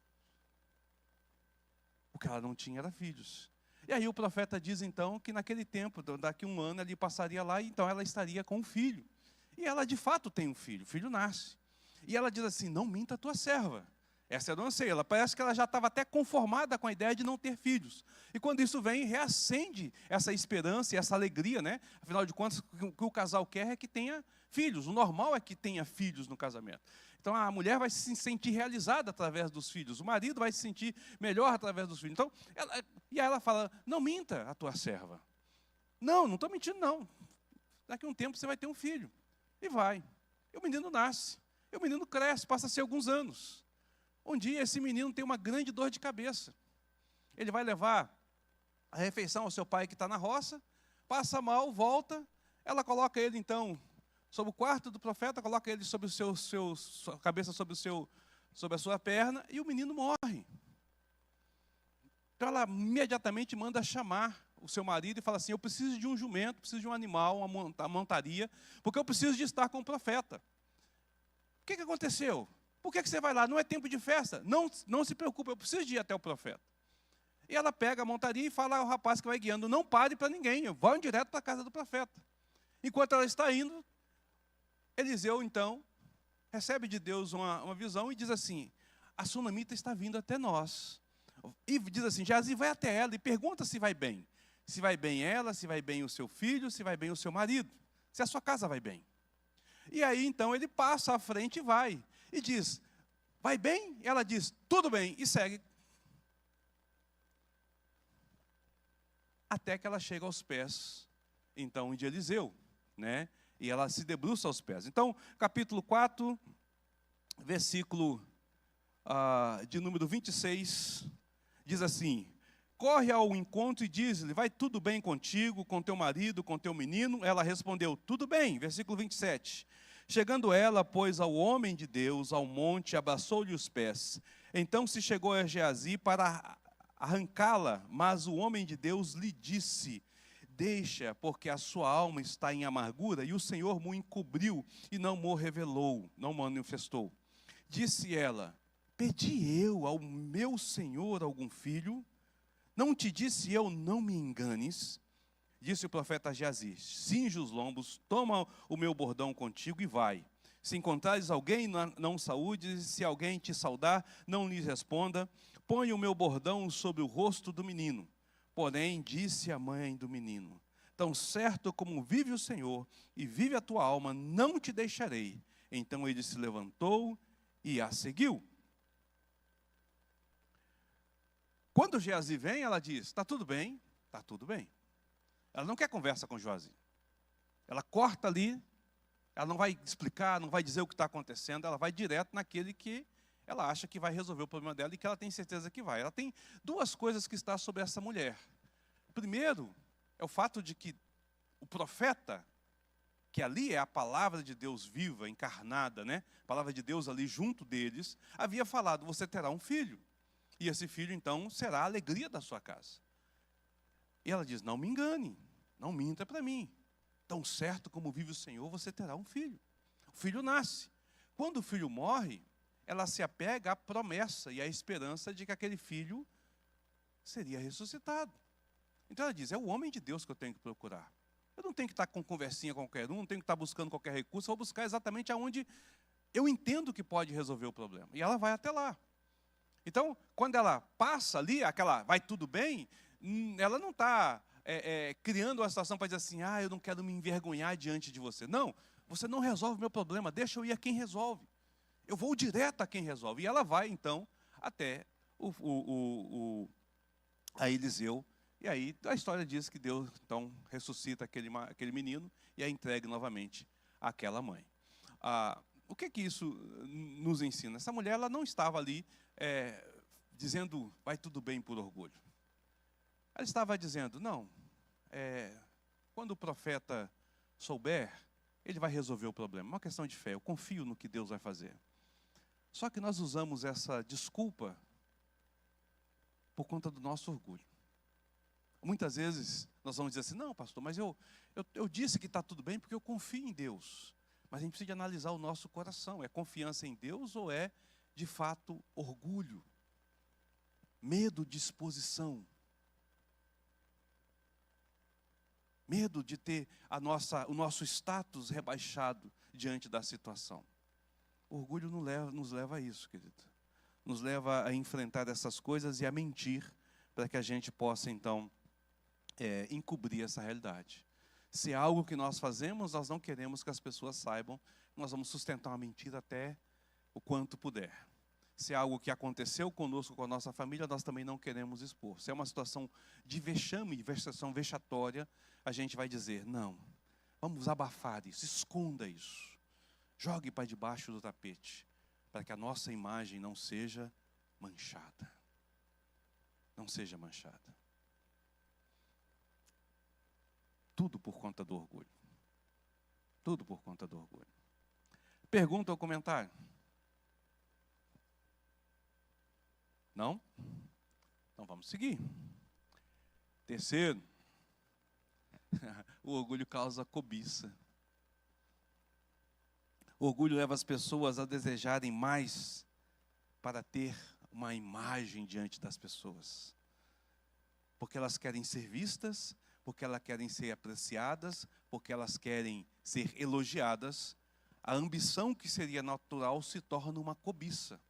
O que ela não tinha era filhos. E aí o profeta diz então que naquele tempo, daqui a um ano, ele passaria lá e então ela estaria com um filho. E ela de fato tem um filho, o filho nasce. E ela diz assim: não minta a tua serva. Essa eu não sei, ela parece que ela já estava até conformada com a ideia de não ter filhos. E quando isso vem, reacende essa esperança e essa alegria, né? Afinal de contas, o que o casal quer é que tenha filhos. O normal é que tenha filhos no casamento. Então a mulher vai se sentir realizada através dos filhos, o marido vai se sentir melhor através dos filhos. Então, e aí ela fala: não minta a tua serva. Não estou mentindo não. Daqui a um tempo você vai ter um filho. E vai. E o menino nasce. E o menino cresce, passa a ser alguns anos. Um dia esse menino tem uma grande dor de cabeça. Ele vai levar a refeição ao seu pai que está na roça, passa mal, volta, ela coloca ele então sobre o quarto do profeta, coloca ele sobre sua cabeça sobre a sua perna, e o menino morre. Então ela imediatamente manda chamar o seu marido e fala assim: eu preciso de um jumento, preciso de um animal, uma montaria, porque eu preciso de estar com o profeta. O que aconteceu? Por que você vai lá? Não é tempo de festa? Não se preocupe, eu preciso de ir até o profeta. E ela pega a montaria e fala ao rapaz que vai guiando: não pare para ninguém, vão direto para a casa do profeta. Enquanto ela está indo, Eliseu, então, recebe de Deus uma visão e diz assim: a sunamita está vindo até nós. E diz assim: Geazi, vai até ela e pergunta se vai bem. Se vai bem ela, se vai bem o seu filho, se vai bem o seu marido, se a sua casa vai bem. E aí, então, ele passa à frente e vai. E diz: vai bem? Ela diz: tudo bem, e segue. Até que ela chega aos pés, então, de Eliseu, né? E ela se debruça aos pés. Então, capítulo 4, versículo de número 26, diz assim: corre ao encontro e diz-lhe: vai tudo bem contigo, com teu marido, com teu menino? Ela respondeu: tudo bem. Versículo 27. Chegando ela, pois, ao homem de Deus, ao monte, abraçou-lhe os pés. Então se chegou a Geazi para arrancá-la, mas o homem de Deus lhe disse: deixa, porque a sua alma está em amargura, e o Senhor mo encobriu e não mo revelou, não manifestou. Disse ela: pedi eu ao meu Senhor algum filho? Não te disse eu, não me enganes? Disse o profeta a Geazi: cinge os lombos, toma o meu bordão contigo e vai. Se encontrares alguém, não saúdes, se alguém te saudar, não lhe responda. Põe o meu bordão sobre o rosto do menino. Porém, disse a mãe do menino: tão certo como vive o Senhor e vive a tua alma, não te deixarei. Então ele se levantou e a seguiu. Quando Geazi vem, ela diz: está tudo bem, está tudo bem. Ela não quer conversa com Geazi. Ela corta ali, ela não vai explicar, não vai dizer o que está acontecendo, ela vai direto naquele que ela acha que vai resolver o problema dela e que ela tem certeza que vai. Ela tem duas coisas que estão sobre essa mulher. Primeiro, é o fato de que o profeta, que ali é a palavra de Deus viva, encarnada, né? A palavra de Deus ali junto deles, havia falado: você terá um filho. E esse filho, então, será a alegria da sua casa. E ela diz: não me engane, não minta para mim. Tão certo como vive o Senhor, você terá um filho. O filho nasce. Quando o filho morre, ela se apega à promessa e à esperança de que aquele filho seria ressuscitado. Então ela diz: é o homem de Deus que eu tenho que procurar. Eu não tenho que estar com conversinha com qualquer um, não tenho que estar buscando qualquer recurso, eu vou buscar exatamente aonde eu entendo que pode resolver o problema. E ela vai até lá. Então, quando ela passa ali, aquela vai tudo bem, ela não está criando uma situação para dizer assim: eu não quero me envergonhar diante de você. Não, você não resolve o meu problema, deixa eu ir a quem resolve. Eu vou direto a quem resolve. E ela vai, então, até a Eliseu. E aí a história diz que Deus, então, ressuscita aquele menino e a entrega novamente àquela mãe. O que isso nos ensina? Essa mulher, ela não estava ali dizendo: vai tudo bem por orgulho. Ela estava dizendo: não, quando o profeta souber, ele vai resolver o problema. É uma questão de fé, eu confio no que Deus vai fazer. Só que nós usamos essa desculpa por conta do nosso orgulho. Muitas vezes nós vamos dizer assim: não, pastor, mas eu disse que está tudo bem porque eu confio em Deus. Mas a gente precisa de analisar o nosso coração. É confiança em Deus ou é, de fato, orgulho? Medo de exposição. Medo de ter o nosso status rebaixado diante da situação. O orgulho nos leva a isso, querido. Nos leva a enfrentar essas coisas e a mentir para que a gente possa, então, encobrir essa realidade. Se é algo que nós fazemos, nós não queremos que as pessoas saibam, nós vamos sustentar uma mentira até o quanto puder. Se é algo que aconteceu conosco, com a nossa família, nós também não queremos expor. Se é uma situação de vexame, situação vexatória, a gente vai dizer: não, vamos abafar isso, esconda isso. Jogue para debaixo do tapete, para que a nossa imagem não seja manchada. Não seja manchada. Tudo por conta do orgulho. Tudo por conta do orgulho. Pergunta ou comentário? Não? Então vamos seguir. Terceiro, o orgulho causa cobiça. O orgulho leva as pessoas a desejarem mais para ter uma imagem diante das pessoas. Porque elas querem ser vistas, porque elas querem ser apreciadas, porque elas querem ser elogiadas. A ambição que seria natural se torna uma cobiça.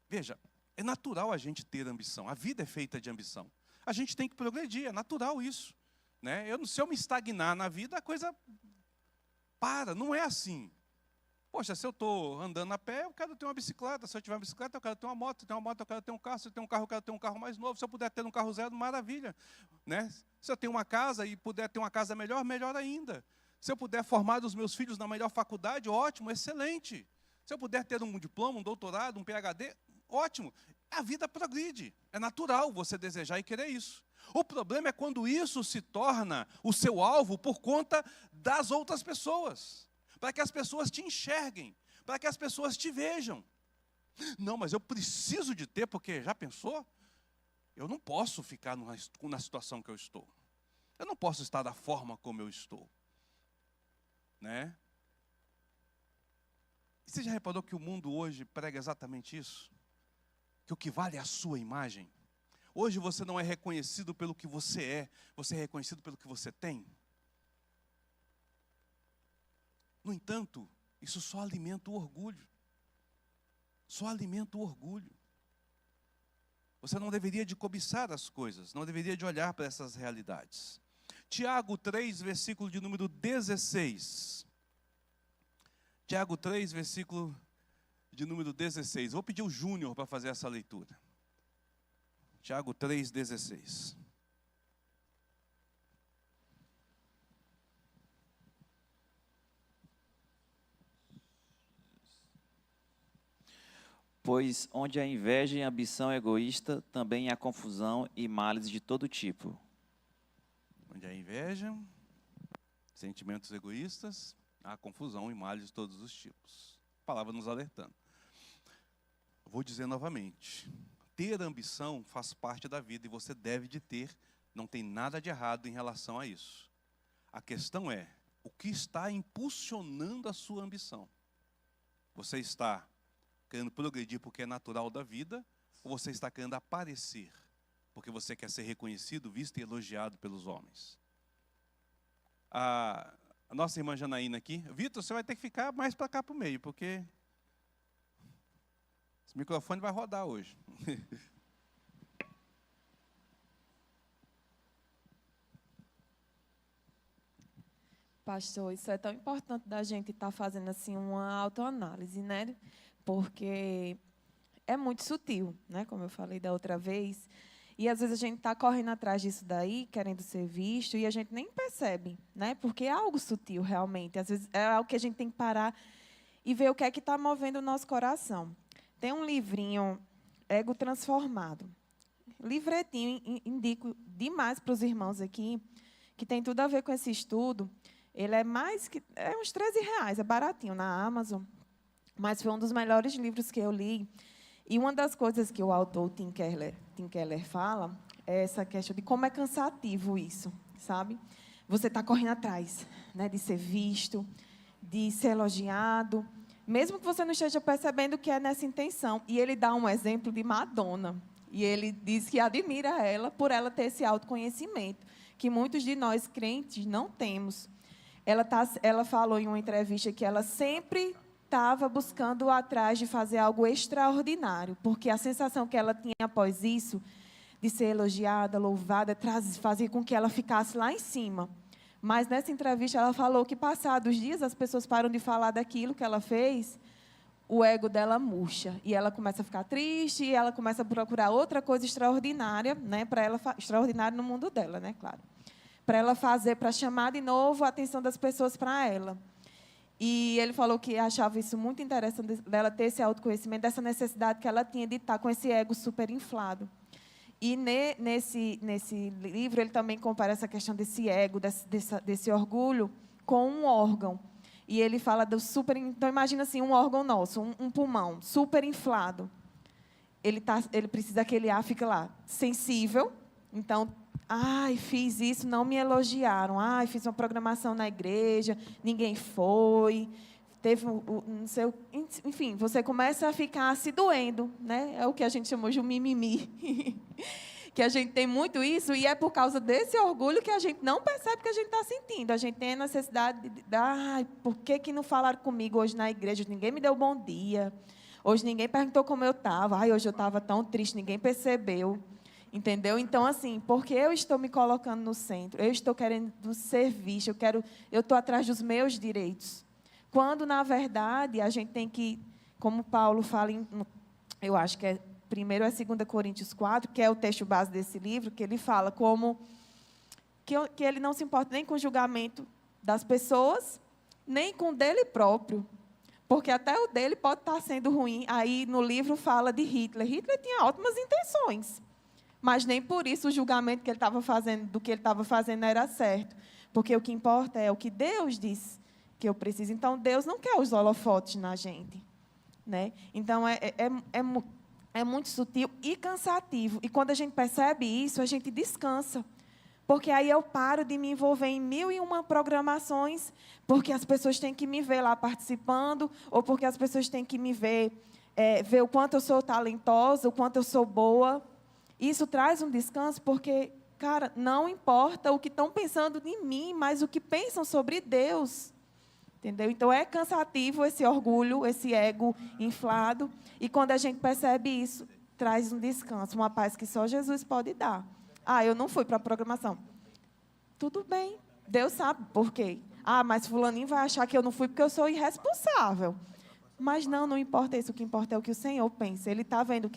Veja, é natural a gente ter ambição. A vida é feita de ambição. A gente tem que progredir, é natural isso. Né? Se eu me estagnar na vida, a coisa para, não é assim. Poxa, se eu estou andando a pé, eu quero ter uma bicicleta. Se eu tiver uma bicicleta, eu quero ter uma moto. Se eu tenho uma moto, eu quero ter um carro. Se eu tenho um carro, eu quero ter um carro mais novo. Se eu puder ter um carro zero, maravilha. Né? Se eu tenho uma casa e puder ter uma casa melhor, melhor ainda. Se eu puder formar os meus filhos na melhor faculdade, ótimo, excelente. Se eu puder ter um diploma, um doutorado, um PhD, ótimo. A vida progride. É natural você desejar e querer isso. O problema é quando isso se torna o seu alvo por conta das outras pessoas. Para que as pessoas te enxerguem, para que as pessoas te vejam. Não, mas eu preciso de ter, porque já pensou? Eu não posso ficar na situação que eu estou. Eu não posso estar da forma como eu estou. Né? E você já reparou que o mundo hoje prega exatamente isso? Que o que vale é a sua imagem. Hoje você não é reconhecido pelo que você é reconhecido pelo que você tem. No entanto, Isso só alimenta o orgulho. Só alimenta o orgulho. Você não deveria de cobiçar as coisas, não deveria de olhar para essas realidades. Tiago 3, versículo de número 16. Tiago 3, versículo de número 16. Vou pedir o Júnior para fazer essa leitura. Tiago 3, 16. Pois onde há inveja e ambição egoísta, também há confusão e males de todo tipo. Onde há inveja, sentimentos egoístas, há confusão e males de todos os tipos. A palavra nos alertando. Vou dizer novamente, ter ambição faz parte da vida e você deve de ter, não tem nada de errado em relação a isso. A questão é, o que está impulsionando a sua ambição? Você está querendo progredir porque é natural da vida, ou você está querendo aparecer porque você quer ser reconhecido, visto e elogiado pelos homens? A nossa irmã Janaína aqui, Vitor, você vai ter que ficar mais para cá para o meio, porque esse microfone vai rodar hoje. Pastor, isso é tão importante da gente estar fazendo assim uma autoanálise, né? Porque é muito sutil, né? Como eu falei da outra vez. E às vezes a gente está correndo atrás disso daí, querendo ser visto, e a gente nem percebe, né? Porque é algo sutil, realmente. Às vezes é algo que a gente tem que parar e ver o que é que está movendo o nosso coração. Tem um livrinho, Ego Transformado. Livretinho, indico demais para os irmãos aqui, que tem tudo a ver com esse estudo. Ele é uns R$13, é baratinho na Amazon. Mas foi um dos melhores livros que eu li. E uma das coisas que o autor Tim Keller fala é essa questão de como é cansativo isso, sabe? Você está correndo atrás, né, de ser visto, de ser elogiado, mesmo que você não esteja percebendo que é nessa intenção. E ele dá um exemplo de Madonna. E ele diz que admira ela por ela ter esse autoconhecimento, que muitos de nós crentes não temos. Ela falou em uma entrevista que ela sempre estava buscando atrás de fazer algo extraordinário, porque a sensação que ela tinha após isso, de ser elogiada, louvada, fazia com que ela ficasse lá em cima. Mas nessa entrevista ela falou que, passados os dias, as pessoas param de falar daquilo que ela fez, o ego dela murcha, e ela começa a ficar triste, e ela começa a procurar outra coisa extraordinária, né, para ela, extraordinária no mundo dela, né, claro, para ela fazer, para chamar de novo a atenção das pessoas para ela. E ele falou que achava isso muito interessante, dela ter esse autoconhecimento, dessa necessidade que ela tinha de estar com esse ego super inflado. E nesse livro, ele também compara essa questão desse ego, desse orgulho, com um órgão. E ele fala do super... Então, imagina assim, um órgão nosso, um pulmão super inflado. Ele precisa que aquele ar fique lá, sensível. Então, fiz isso, não me elogiaram. Fiz uma programação na igreja, ninguém foi. Teve não sei, enfim, você começa a ficar se doendo, né? É o que a gente chamou de mimimi. Que a gente tem muito isso, e é por causa desse orgulho que a gente não percebe que a gente está sentindo. A gente tem a necessidade de... por que não falaram comigo hoje na igreja? Ninguém me deu bom dia. Hoje ninguém perguntou como eu estava. Hoje eu estava tão triste, ninguém percebeu. Entendeu? Então, assim, porque eu estou me colocando no centro, eu estou querendo ser vista, eu estou atrás dos meus direitos. Quando, na verdade, a gente tem que, como Paulo fala, eu acho que primeiro é 2 Coríntios 4, que é o texto base desse livro, que ele fala como que ele não se importa nem com o julgamento das pessoas, nem com o dele próprio. Porque até o dele pode estar sendo ruim. Aí, no livro, fala de Hitler. Hitler tinha ótimas intenções. Mas nem por isso o julgamento que ele estava fazendo, do que ele estava fazendo era certo. Porque o que importa é o que Deus diz que eu preciso. Então, Deus não quer os holofotes na gente, né? Então, é muito sutil e cansativo. E quando a gente percebe isso, a gente descansa. Porque aí eu paro de me envolver em 1001 programações, porque as pessoas têm que me ver lá participando, ou porque as pessoas têm que me ver o quanto eu sou talentosa, o quanto eu sou boa. Isso traz um descanso, porque, cara, não importa o que estão pensando de mim, mas o que pensam sobre Deus. Entendeu? Então, é cansativo esse orgulho, esse ego inflado. E quando a gente percebe isso, traz um descanso, uma paz que só Jesus pode dar. Ah, eu não fui para a programação. Tudo bem, Deus sabe por quê. Ah, mas fulaninho vai achar que eu não fui porque eu sou irresponsável. Mas não importa isso. O que importa é o que o Senhor pensa. Ele está vendo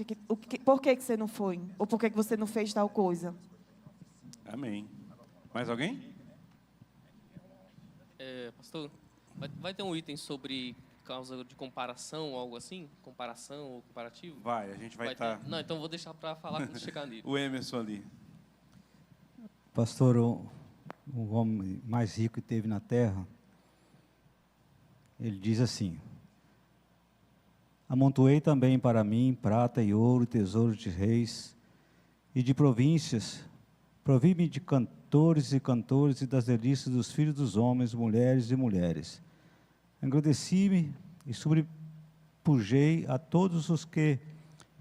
por que você não foi. Ou por que você não fez tal coisa. Amém. Mais alguém? Pastor, vai ter um item sobre causa de comparação, algo assim? Comparação ou comparativo? Vai, a gente vai estar... Não, então vou deixar para falar quando chegar nele. O Emerson ali. Pastor, o homem mais rico que teve na terra, ele diz assim: amontoei também para mim prata e ouro, tesouros de reis e de províncias, provi-me de cantores e das delícias dos filhos dos homens, mulheres e mulheres. Engrandeci-me e sobrepujei a todos os que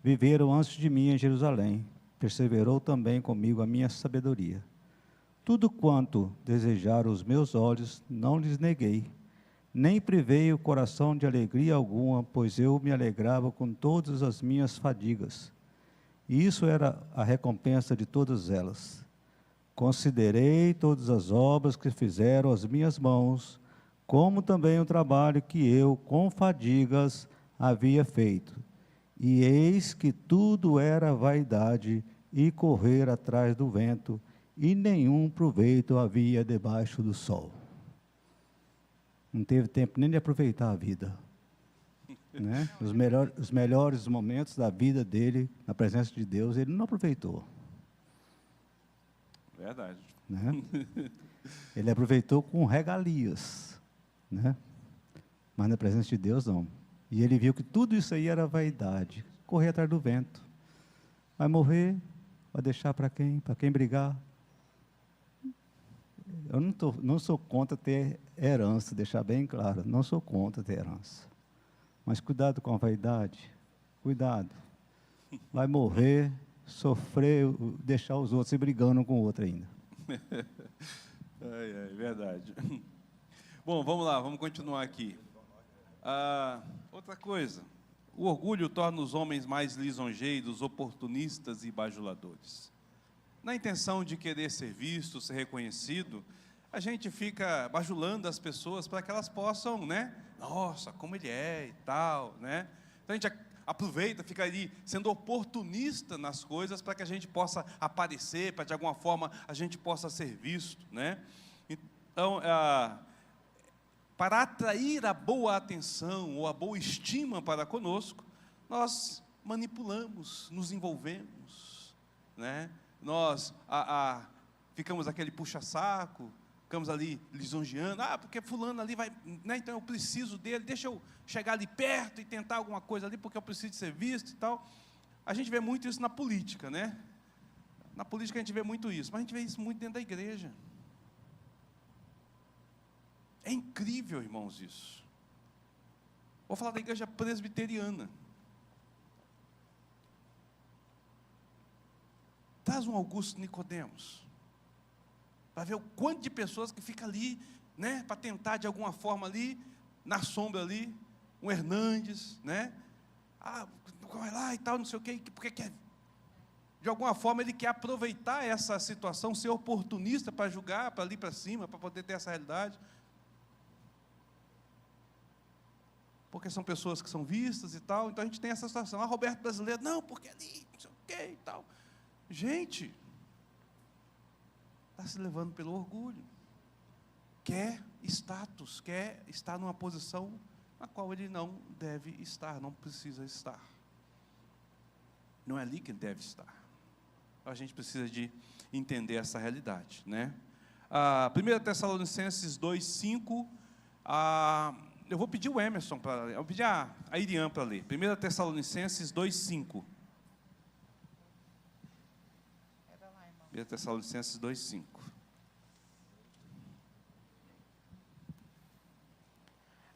viveram antes de mim em Jerusalém. Perseverou também comigo a minha sabedoria. Tudo quanto desejaram os meus olhos, não lhes neguei, nem privei o coração de alegria alguma, pois eu me alegrava com todas as minhas fadigas. E isso era a recompensa de todas elas. Considerei todas as obras que fizeram as minhas mãos, como também o trabalho que eu, com fadigas, havia feito. E eis que tudo era vaidade e correr atrás do vento, e nenhum proveito havia debaixo do sol. Não teve tempo nem de aproveitar a vida. Né? Os melhores momentos da vida dele, na presença de Deus, ele não aproveitou. Verdade. Né? Ele aproveitou com regalias, né? Mas na presença de Deus, não. E ele viu que tudo isso aí era vaidade, correr atrás do vento. Vai morrer, vai deixar para quem? Para quem brigar? Eu não sou contra ter herança, deixar bem claro, não sou contra ter herança. Mas cuidado com a vaidade, cuidado. Vai morrer, sofrer, deixar os outros se brigando com o outro ainda. Verdade. Bom, vamos lá, vamos continuar aqui. Outra coisa, o orgulho torna os homens mais lisonjeiros, oportunistas e bajuladores. Na intenção de querer ser visto, ser reconhecido, a gente fica bajulando as pessoas para que elas possam, né? Nossa, como ele é e tal, né? Então a gente aproveita, fica ali sendo oportunista nas coisas para que a gente possa aparecer, para de alguma forma a gente possa ser visto, né? Então, para atrair a boa atenção ou a boa estima para conosco, nós manipulamos, nos envolvemos, né? Nós ficamos aquele puxa-saco, ficamos ali lisonjeando, porque fulano ali vai, né, então eu preciso dele, deixa eu chegar ali perto e tentar alguma coisa ali, porque eu preciso de ser visto e tal. A gente vê muito isso na política, né? Na política a gente vê muito isso, mas a gente vê isso muito dentro da igreja. É incrível, irmãos, isso. Vou falar da igreja presbiteriana. Traz um Augusto Nicodemos, para ver o quanto de pessoas que fica ali, né, para tentar de alguma forma ali, na sombra ali, um Hernandes, né, vai lá e tal, não sei o quê, porque quer, de alguma forma ele quer aproveitar essa situação, ser oportunista para julgar, para ali para cima, para poder ter essa realidade, porque são pessoas que são vistas e tal, então a gente tem essa situação, Roberto brasileiro, não, porque ali, não sei o quê e tal. Gente, está se levando pelo orgulho, quer status, quer estar numa posição na qual ele não deve estar, não precisa estar. Não é ali que ele deve estar. A gente precisa de entender essa realidade, né? 1 Tessalonicenses 2:5, eu vou pedir o Emerson para ler, eu vou pedir a Iriam para ler. 1 Tessalonicenses 2:5. 1 Tessalonicenses 2:5.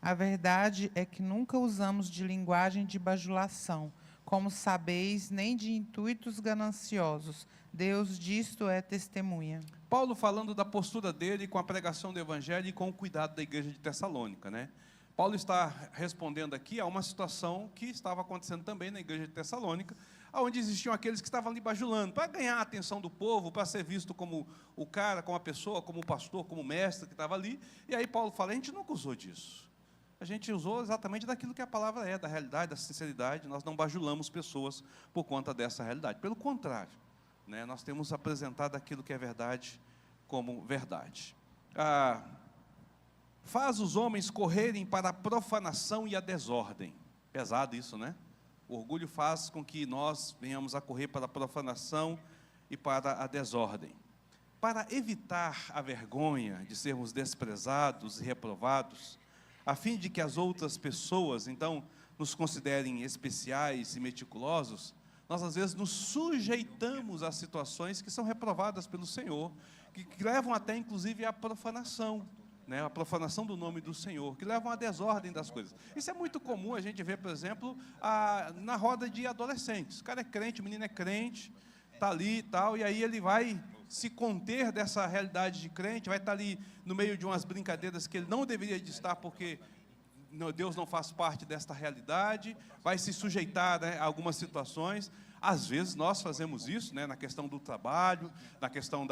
A verdade é que nunca usamos de linguagem de bajulação, como sabeis, nem de intuitos gananciosos. Deus disto é testemunha. Paulo falando da postura dele com a pregação do evangelho e com o cuidado da igreja de Tessalônica, né? Paulo está respondendo aqui a uma situação que estava acontecendo também na igreja de Tessalônica, onde existiam aqueles que estavam ali bajulando, para ganhar a atenção do povo, para ser visto como o cara, como a pessoa, como o pastor, como o mestre que estava ali. E aí Paulo fala, a gente nunca usou disso. A gente usou exatamente daquilo que a palavra é, da realidade, da sinceridade. Nós não bajulamos pessoas por conta dessa realidade. Pelo contrário, né, nós temos apresentado aquilo que é verdade como verdade. Faz os homens correrem para a profanação e a desordem. Pesado isso, né? O orgulho faz com que nós venhamos a correr para a profanação e para a desordem. Para evitar a vergonha de sermos desprezados e reprovados, a fim de que as outras pessoas, então, nos considerem especiais e meticulosos, nós, às vezes, nos sujeitamos a situações que são reprovadas pelo Senhor, que levam até, inclusive, à profanação, né, a profanação do nome do Senhor, que levam à desordem das coisas. Isso é muito comum a gente ver, por exemplo, na roda de adolescentes. O cara é crente, o menino é crente, está ali e tal, e aí ele vai se conter dessa realidade de crente, vai estar ali no meio de umas brincadeiras que ele não deveria de estar, porque Deus não faz parte desta realidade, vai se sujeitar, né, a algumas situações. Às vezes nós fazemos isso, né, na questão do trabalho, na questão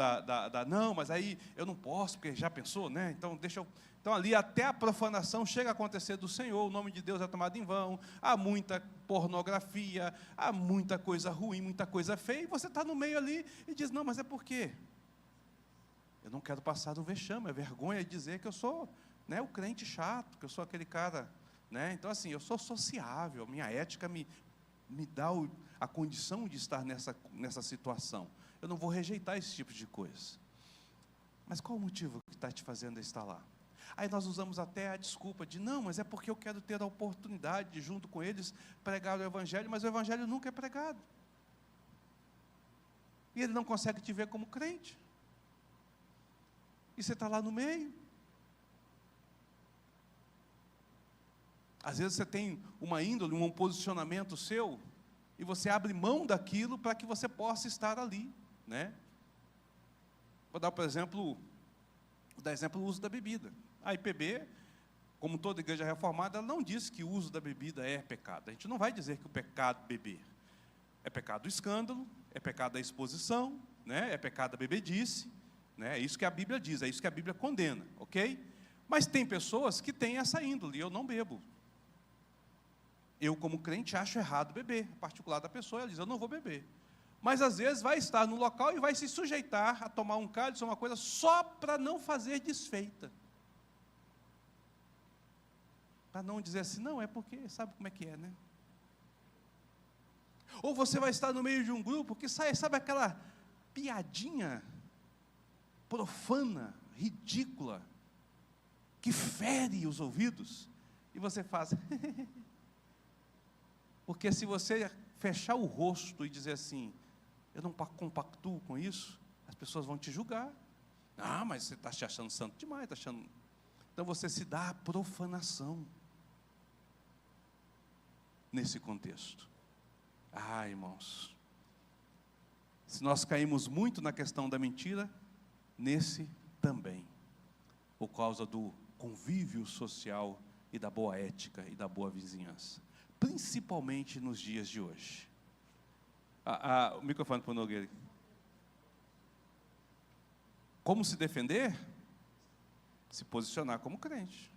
não, mas aí eu não posso, porque já pensou, né? Então ali até a profanação chega a acontecer do Senhor, o nome de Deus é tomado em vão, há muita pornografia, há muita coisa ruim, muita coisa feia, e você está no meio ali e diz, não, mas é por quê? Eu não quero passar do vexame, é vergonha dizer que eu sou, né, o crente chato, que eu sou aquele cara, né? Então assim, eu sou sociável, minha ética me dá a condição de estar nessa situação. Eu não vou rejeitar esse tipo de coisa. Mas qual o motivo que está te fazendo estar lá? Aí nós usamos até a desculpa de, não, mas é porque eu quero ter a oportunidade de, junto com eles, pregar o Evangelho, mas o Evangelho nunca é pregado. E ele não consegue te ver como crente. E você está lá no meio. Às vezes você tem uma índole, um posicionamento seu, e você abre mão daquilo para que você possa estar ali, né? Vou dar, por exemplo, o uso da bebida. A IPB, como toda igreja reformada, ela não diz que o uso da bebida é pecado. A gente não vai dizer que o pecado é beber. É pecado o escândalo, é pecado a exposição, né? É pecado a bebedice, né? É isso que a Bíblia diz, é isso que a Bíblia condena, ok? Mas tem pessoas que têm essa índole, eu não bebo. Eu, como crente, acho errado beber. Em particular da pessoa, ela diz, eu não vou beber. Mas, às vezes, vai estar no local e vai se sujeitar a tomar um cálice, uma coisa, só para não fazer desfeita. Para não dizer assim, não, é porque sabe como é que é, né? Ou você vai estar no meio de um grupo que sabe aquela piadinha profana, ridícula, que fere os ouvidos, e você faz... Porque se você fechar o rosto e dizer assim, eu não compactuo com isso, as pessoas vão te julgar. Ah, mas você está se achando santo demais, está achando... Então você se dá a profanação nesse contexto. Ah, irmãos, se nós caímos muito na questão da mentira, nesse também, por causa do convívio social e da boa ética e da boa vizinhança. Principalmente nos dias de hoje. O microfone para o Nogueira. Como se defender? Se posicionar como crente.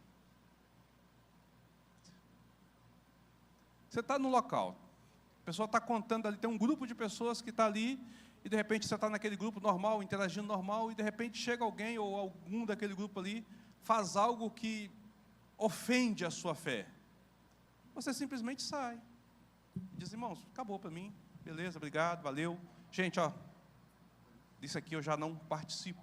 Você está no local, a pessoa está contando ali, tem um grupo de pessoas que está ali, e de repente você está naquele grupo normal, interagindo normal, e de repente chega alguém, ou algum daquele grupo ali, faz algo que ofende a sua fé. Você simplesmente sai. Diz, irmãos, acabou para mim. Beleza, obrigado, valeu. Gente, ó, disso aqui eu já não participo.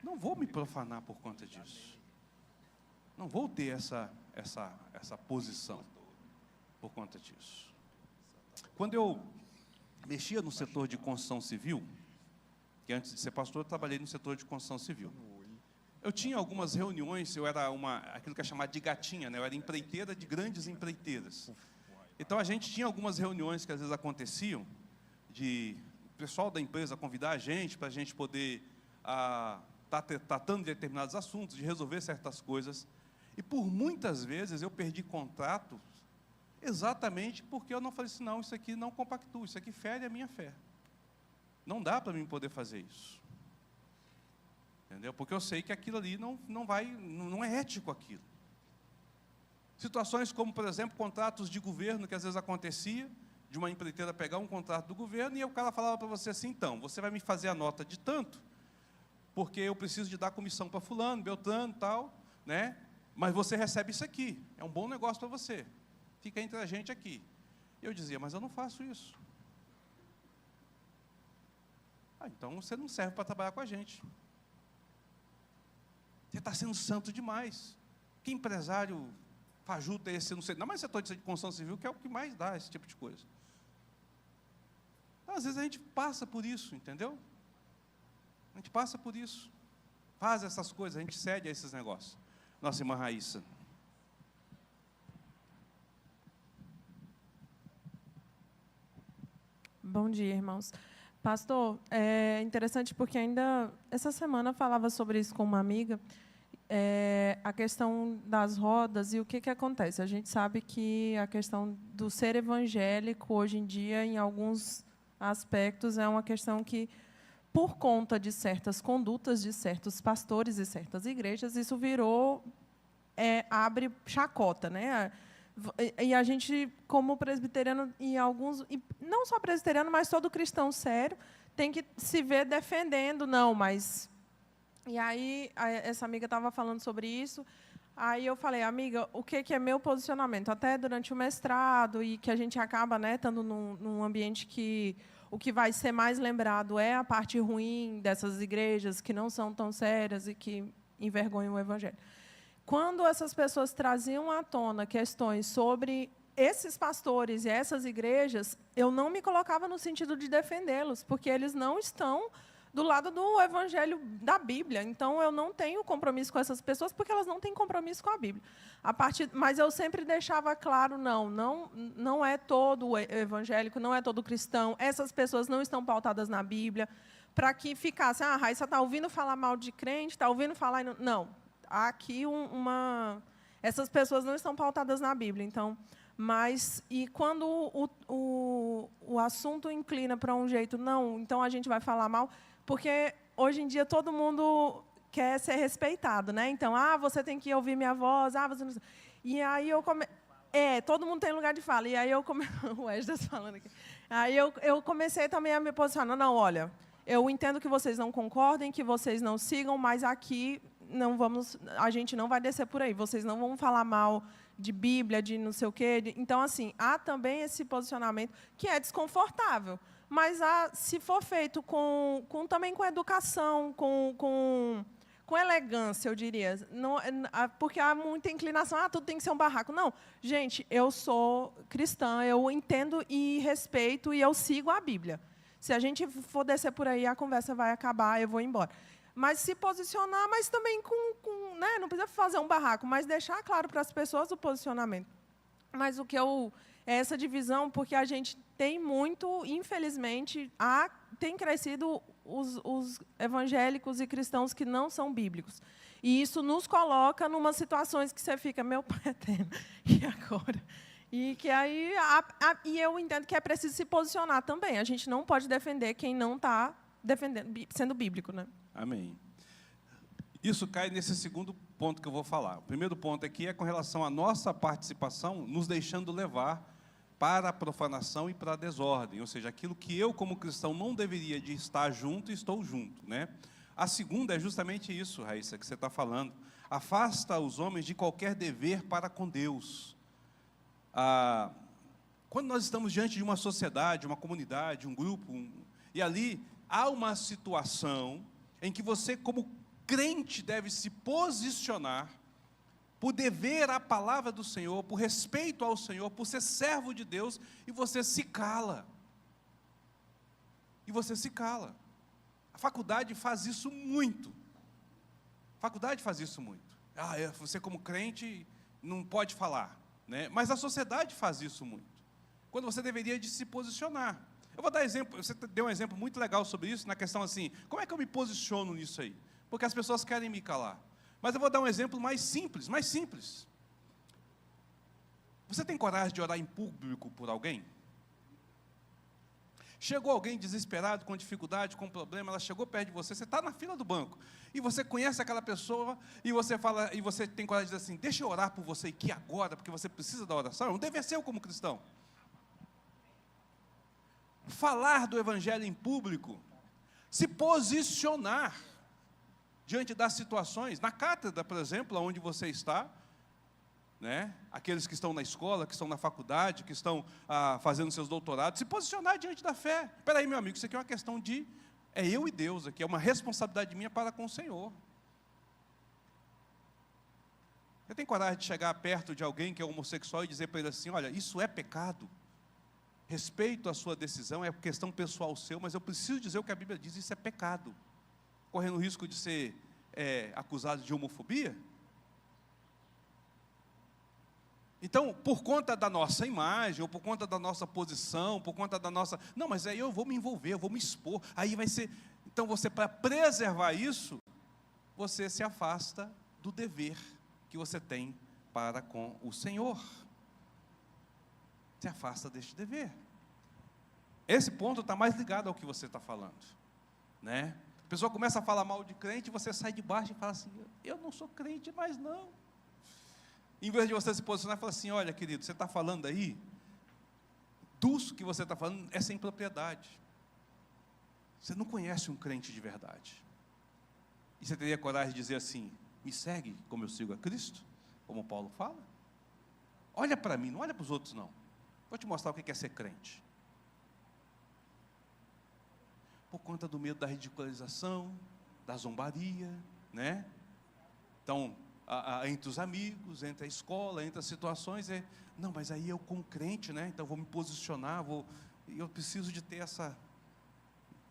Não vou me profanar por conta disso. Não vou ter essa posição por conta disso. Quando eu mexia no setor de construção civil, que antes de ser pastor, eu trabalhei no setor de construção civil. Eu tinha algumas reuniões, eu era aquilo que é chamado de gatinha, né? Eu era empreiteira de grandes empreiteiras. Então, a gente tinha algumas reuniões que às vezes aconteciam, de o pessoal da empresa convidar a gente, para a gente poder estar tratando de determinados assuntos, de resolver certas coisas. E por muitas vezes eu perdi contratos exatamente porque eu não falei assim, não, isso aqui não compactua, isso aqui fere a minha fé. Não dá para mim poder fazer isso. Entendeu? Porque eu sei que aquilo ali não é ético aquilo. Situações como, por exemplo, contratos de governo, que às vezes acontecia, de uma empreiteira pegar um contrato do governo, e o cara falava para você assim, então, você vai me fazer a nota de tanto, porque eu preciso de dar comissão para fulano, beltrano, tal, né? Mas você recebe isso aqui, é um bom negócio para você, fica entre a gente aqui. E eu dizia, mas eu não faço isso. Então você não serve para trabalhar com a gente. Você está sendo santo demais. Que empresário fajuto é esse? Não sei. Não, mas setor de construção civil, que é o que mais dá esse tipo de coisa. Então, às vezes a gente passa por isso, entendeu? A gente passa por isso. Faz essas coisas, a gente cede a esses negócios. Nossa irmã Raíssa. Bom dia, irmãos. Pastor, é interessante porque ainda essa semana eu falava sobre isso com uma amiga, a questão das rodas e o que acontece. A gente sabe que a questão do ser evangélico, hoje em dia, em alguns aspectos, é uma questão que, por conta de certas condutas de certos pastores e certas igrejas, isso virou, abre chacota, né? E a gente, como presbiteriano, e não só presbiteriano, mas todo cristão sério, tem que se ver defendendo, não, mas... E aí, essa amiga estava falando sobre isso, aí eu falei, amiga, o que é meu posicionamento? Até durante o mestrado, e que a gente acaba, né, estando num ambiente que o que vai ser mais lembrado é a parte ruim dessas igrejas, que não são tão sérias e que envergonham o evangelho. Quando essas pessoas traziam à tona questões sobre esses pastores e essas igrejas, eu não me colocava no sentido de defendê-los, porque eles não estão do lado do evangelho da Bíblia. Então, eu não tenho compromisso com essas pessoas, porque elas não têm compromisso com a Bíblia. Mas eu sempre deixava claro, não é todo evangélico, não é todo cristão, essas pessoas não estão pautadas na Bíblia, para que ficasse, Raíssa está ouvindo falar mal de crente, está ouvindo falar... Não. Há aqui essas pessoas não estão pautadas na Bíblia. Então, e quando o assunto inclina para um jeito, não, então a gente vai falar mal, porque hoje em dia todo mundo quer ser respeitado, né? Então, você tem que ouvir minha voz, você não... E aí todo mundo tem lugar de fala. E aí o Esdras falando aqui. Aí eu comecei também a me posicionar, não, olha, eu entendo que vocês não concordem, que vocês não sigam, mas aqui a gente não vai descer por aí, vocês não vão falar mal de Bíblia, de não sei o quê. Então, assim, há também esse posicionamento que é desconfortável, mas se for feito também com educação, com elegância, eu diria, porque há muita inclinação, tudo tem que ser um barraco. Não, gente, eu sou cristã, eu entendo e respeito e eu sigo a Bíblia. Se a gente for descer por aí, a conversa vai acabar, eu vou embora. Mas se posicionar, mas também né, não precisa fazer um barraco, mas deixar claro para as pessoas o posicionamento. Mas é essa divisão, porque a gente tem muito, infelizmente, tem crescido os evangélicos e cristãos que não são bíblicos. E isso nos coloca em umas situações que você fica, meu pai eterno, e agora? E que aí e eu entendo que é preciso se posicionar também. A gente não pode defender quem não está sendo bíblico, né? Amém. Isso cai nesse segundo ponto que eu vou falar. O primeiro ponto aqui é com relação à nossa participação, nos deixando levar para a profanação e para a desordem, ou seja, aquilo que eu, como cristão, não deveria de estar junto, estou junto, né? A segunda é justamente isso, Raíssa, que você está falando. Afasta os homens de qualquer dever para com Deus. Quando nós estamos diante de uma sociedade, uma comunidade, um grupo, e ali há uma situação em que você, como crente, deve se posicionar por dever à palavra do Senhor, por respeito ao Senhor, por ser servo de Deus, e você se cala. E você se cala. A faculdade faz isso muito. A faculdade faz isso muito. Você como crente não pode falar, né? Mas a sociedade faz isso muito. quando você deveria de se posicionar. Eu vou dar exemplo, você deu um exemplo muito legal sobre isso, na questão assim, como é que eu me posiciono nisso aí? Porque as pessoas querem me calar. Mas eu vou dar um exemplo mais simples, mais simples. Você tem coragem de orar em público por alguém? Chegou alguém desesperado, com dificuldade, com problema, ela chegou perto de você, você está na fila do banco, e você conhece aquela pessoa, e você fala, e você tem coragem de dizer assim, deixa eu orar por você aqui agora, porque você precisa da oração, não deve ser eu como cristão. Falar do evangelho em público, se posicionar diante das situações, na cátedra, por exemplo, onde você está, né? Aqueles que estão na escola, que estão na faculdade, que estão fazendo seus doutorados, se posicionar diante da fé. Espera aí, meu amigo, isso aqui é uma questão de, é eu e Deus aqui, é uma responsabilidade minha para com o Senhor. Você tem coragem de chegar perto de alguém que é homossexual e dizer para ele assim, olha, isso é pecado, respeito a sua decisão, é questão pessoal seu, mas eu preciso dizer o que a Bíblia diz, isso é pecado, correndo o risco de ser acusado de homofobia? Então, por conta da nossa imagem, ou por conta da nossa posição, por conta da nossa... Não, mas aí eu vou me envolver, eu vou me expor, aí vai ser... Então, você, para preservar isso, você se afasta do dever que você tem para com o Senhor. Se afasta deste dever. Esse ponto está mais ligado ao que você está falando, né? A pessoa começa a falar mal de crente, você sai de baixo e fala assim, eu não sou crente mais não. Em vez de você se posicionar e falar assim, olha querido, você está falando aí, disso que você está falando é sem propriedade. Você não conhece um crente de verdade. E você teria coragem de dizer assim, me segue como eu sigo a Cristo? Como Paulo fala? Olha para mim, não olha para os outros não. Vou te mostrar o que é ser crente. Por conta do medo da ridicularização, da zombaria, né? Então, entre os amigos, entre a escola, entre as situações, não, mas aí eu como crente, né? Então vou me posicionar, eu preciso de ter essa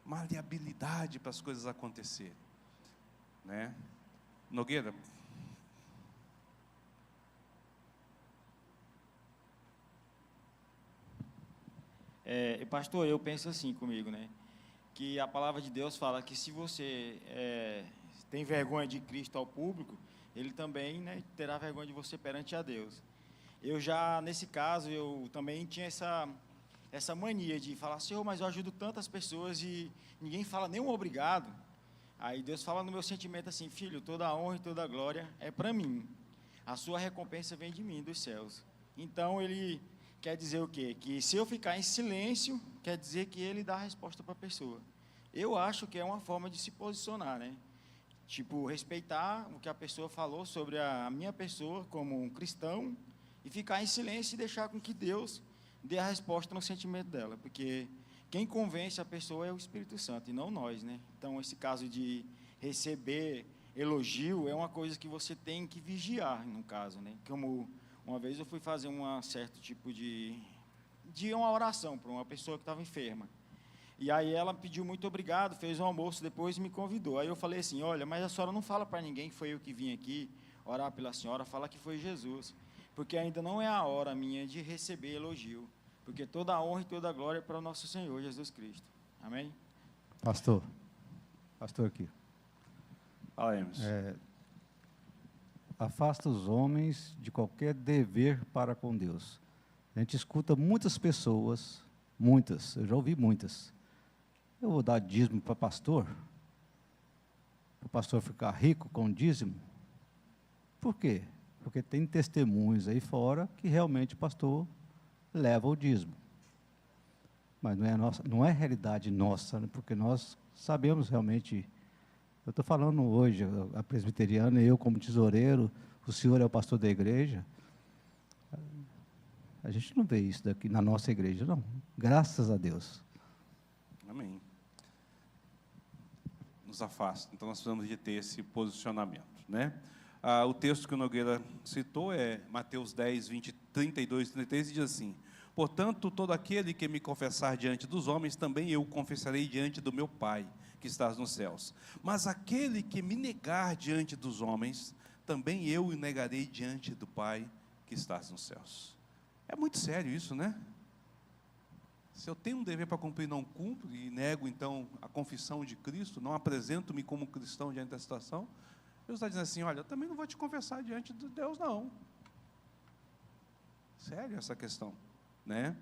maleabilidade para as coisas acontecerem, né? Nogueira. Pastor, eu penso assim comigo, né? Que a palavra de Deus fala que se você tem vergonha de Cristo ao público, Ele também, né, terá vergonha de você perante a Deus. Eu já, nesse caso, eu também tinha essa mania de falar, Senhor, mas eu ajudo tantas pessoas e ninguém fala nem um obrigado. Aí Deus fala no meu sentimento assim, filho, toda a honra e toda a glória é para mim. A sua recompensa vem de mim, dos céus. Então, Ele quer dizer o quê? Que se eu ficar em silêncio, quer dizer que Ele dá a resposta para a pessoa. Eu acho que é uma forma de se posicionar, né? Tipo, respeitar o que a pessoa falou sobre a minha pessoa como um cristão e ficar em silêncio e deixar com que Deus dê a resposta no sentimento dela, porque quem convence a pessoa é o Espírito Santo e não nós, né? Então, esse caso de receber elogio é uma coisa que você tem que vigiar, no caso, né? Como uma vez eu fui fazer um certo tipo de uma oração para uma pessoa que estava enferma. E aí ela pediu muito obrigado, fez um almoço depois e me convidou. Aí eu falei assim, olha, mas a senhora não fala para ninguém que foi eu que vim aqui orar pela senhora, fala que foi Jesus. Porque ainda não é a hora minha de receber elogio. Porque toda a honra e toda a glória é para o nosso Senhor Jesus Cristo. Amém? Pastor aqui. Fala, Emerson. Afasta os homens de qualquer dever para com Deus. A gente escuta muitas pessoas, muitas, eu já ouvi muitas. Eu vou dar dízimo para pastor? Para o pastor ficar rico com dízimo? Por quê? Porque tem testemunhos aí fora que realmente o pastor leva o dízimo. Mas não é realidade nossa, né? Porque nós sabemos realmente. Eu estou falando hoje, a presbiteriana, eu como tesoureiro, o senhor é o pastor da igreja. A gente não vê isso daqui na nossa igreja, não. Graças a Deus. Amém. Nos afasta. Então, nós precisamos de ter esse posicionamento, né? O texto que o Nogueira citou é Mateus 10, 32 e 33, e diz assim, portanto, todo aquele que me confessar diante dos homens, também eu confessarei diante do meu Pai, que estás nos céus. Mas aquele que me negar diante dos homens, também eu o negarei diante do Pai, que estás nos céus. É muito sério isso, né? Se eu tenho um dever para cumprir e não cumpro, e nego, então, a confissão de Cristo, não apresento-me como cristão diante da situação, Deus está dizendo assim, olha, eu também não vou te confessar diante de Deus, não. Sério essa questão, né?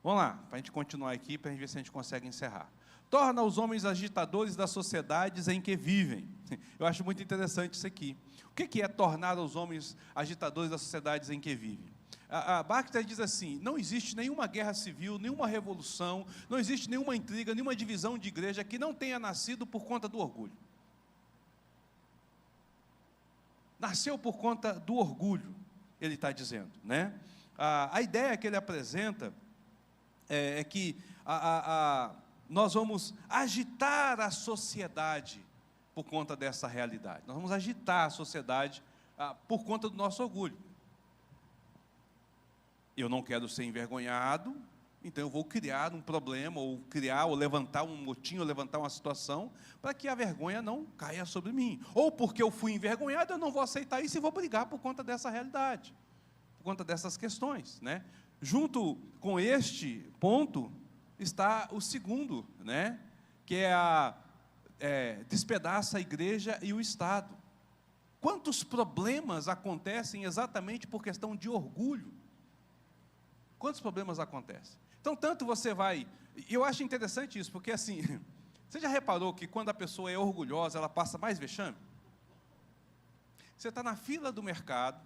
Vamos lá, para a gente continuar aqui, para a gente ver se a gente consegue encerrar. Torna os homens agitadores das sociedades em que vivem. Eu acho muito interessante isso aqui. O que é tornar os homens agitadores das sociedades em que vivem? A Baxter diz assim, não existe nenhuma guerra civil, nenhuma revolução, não existe nenhuma intriga, nenhuma divisão de igreja que não tenha nascido por conta do orgulho. Nasceu por conta do orgulho, ele está dizendo, né? A ideia que ele apresenta é que nós vamos agitar a sociedade por conta dessa realidade. Nós vamos agitar a sociedade por conta do nosso orgulho. Eu não quero ser envergonhado, então eu vou criar um problema, ou levantar um motim, ou levantar uma situação, para que a vergonha não caia sobre mim. Ou porque eu fui envergonhado, eu não vou aceitar isso e vou brigar por conta dessa realidade, por conta dessas questões, né? Junto com este ponto está o segundo, né? Que é despedaça a igreja e o Estado. Quantos problemas acontecem exatamente por questão de orgulho? Quantos problemas acontecem? Então, tanto você vai... Eu acho interessante isso, porque assim, você já reparou que quando a pessoa é orgulhosa, ela passa mais vexame? Você está na fila do mercado,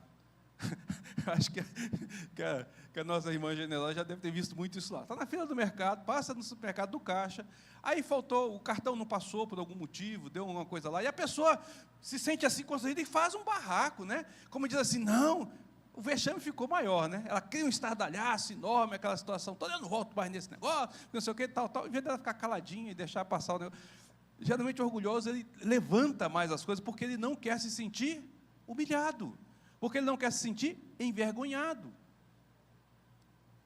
acho que a nossa irmã generosa já deve ter visto muito isso lá. Está na fila do mercado, passa no supermercado do caixa, aí faltou, o cartão não passou por algum motivo, deu alguma coisa lá, e a pessoa se sente assim constrangida e faz um barraco, né? Como diz assim, não... O vexame ficou maior, né? Ela cria um estardalhaço enorme, aquela situação toda, eu não volto mais nesse negócio, não sei o que, tal, em vez dela ficar caladinha e deixar passar o negócio. Geralmente o orgulhoso, ele levanta mais as coisas, porque ele não quer se sentir humilhado, porque ele não quer se sentir envergonhado.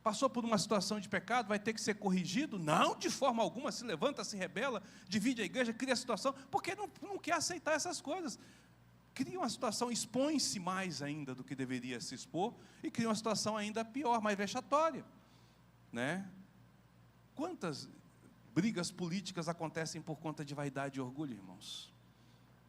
Passou por uma situação de pecado, vai ter que ser corrigido? Não, de forma alguma, se levanta, se rebela, divide a igreja, cria a situação, porque não quer aceitar essas coisas. Cria uma situação, expõe-se mais ainda do que deveria se expor, e cria uma situação ainda pior, mais vexatória, né? Quantas brigas políticas acontecem por conta de vaidade e orgulho, irmãos?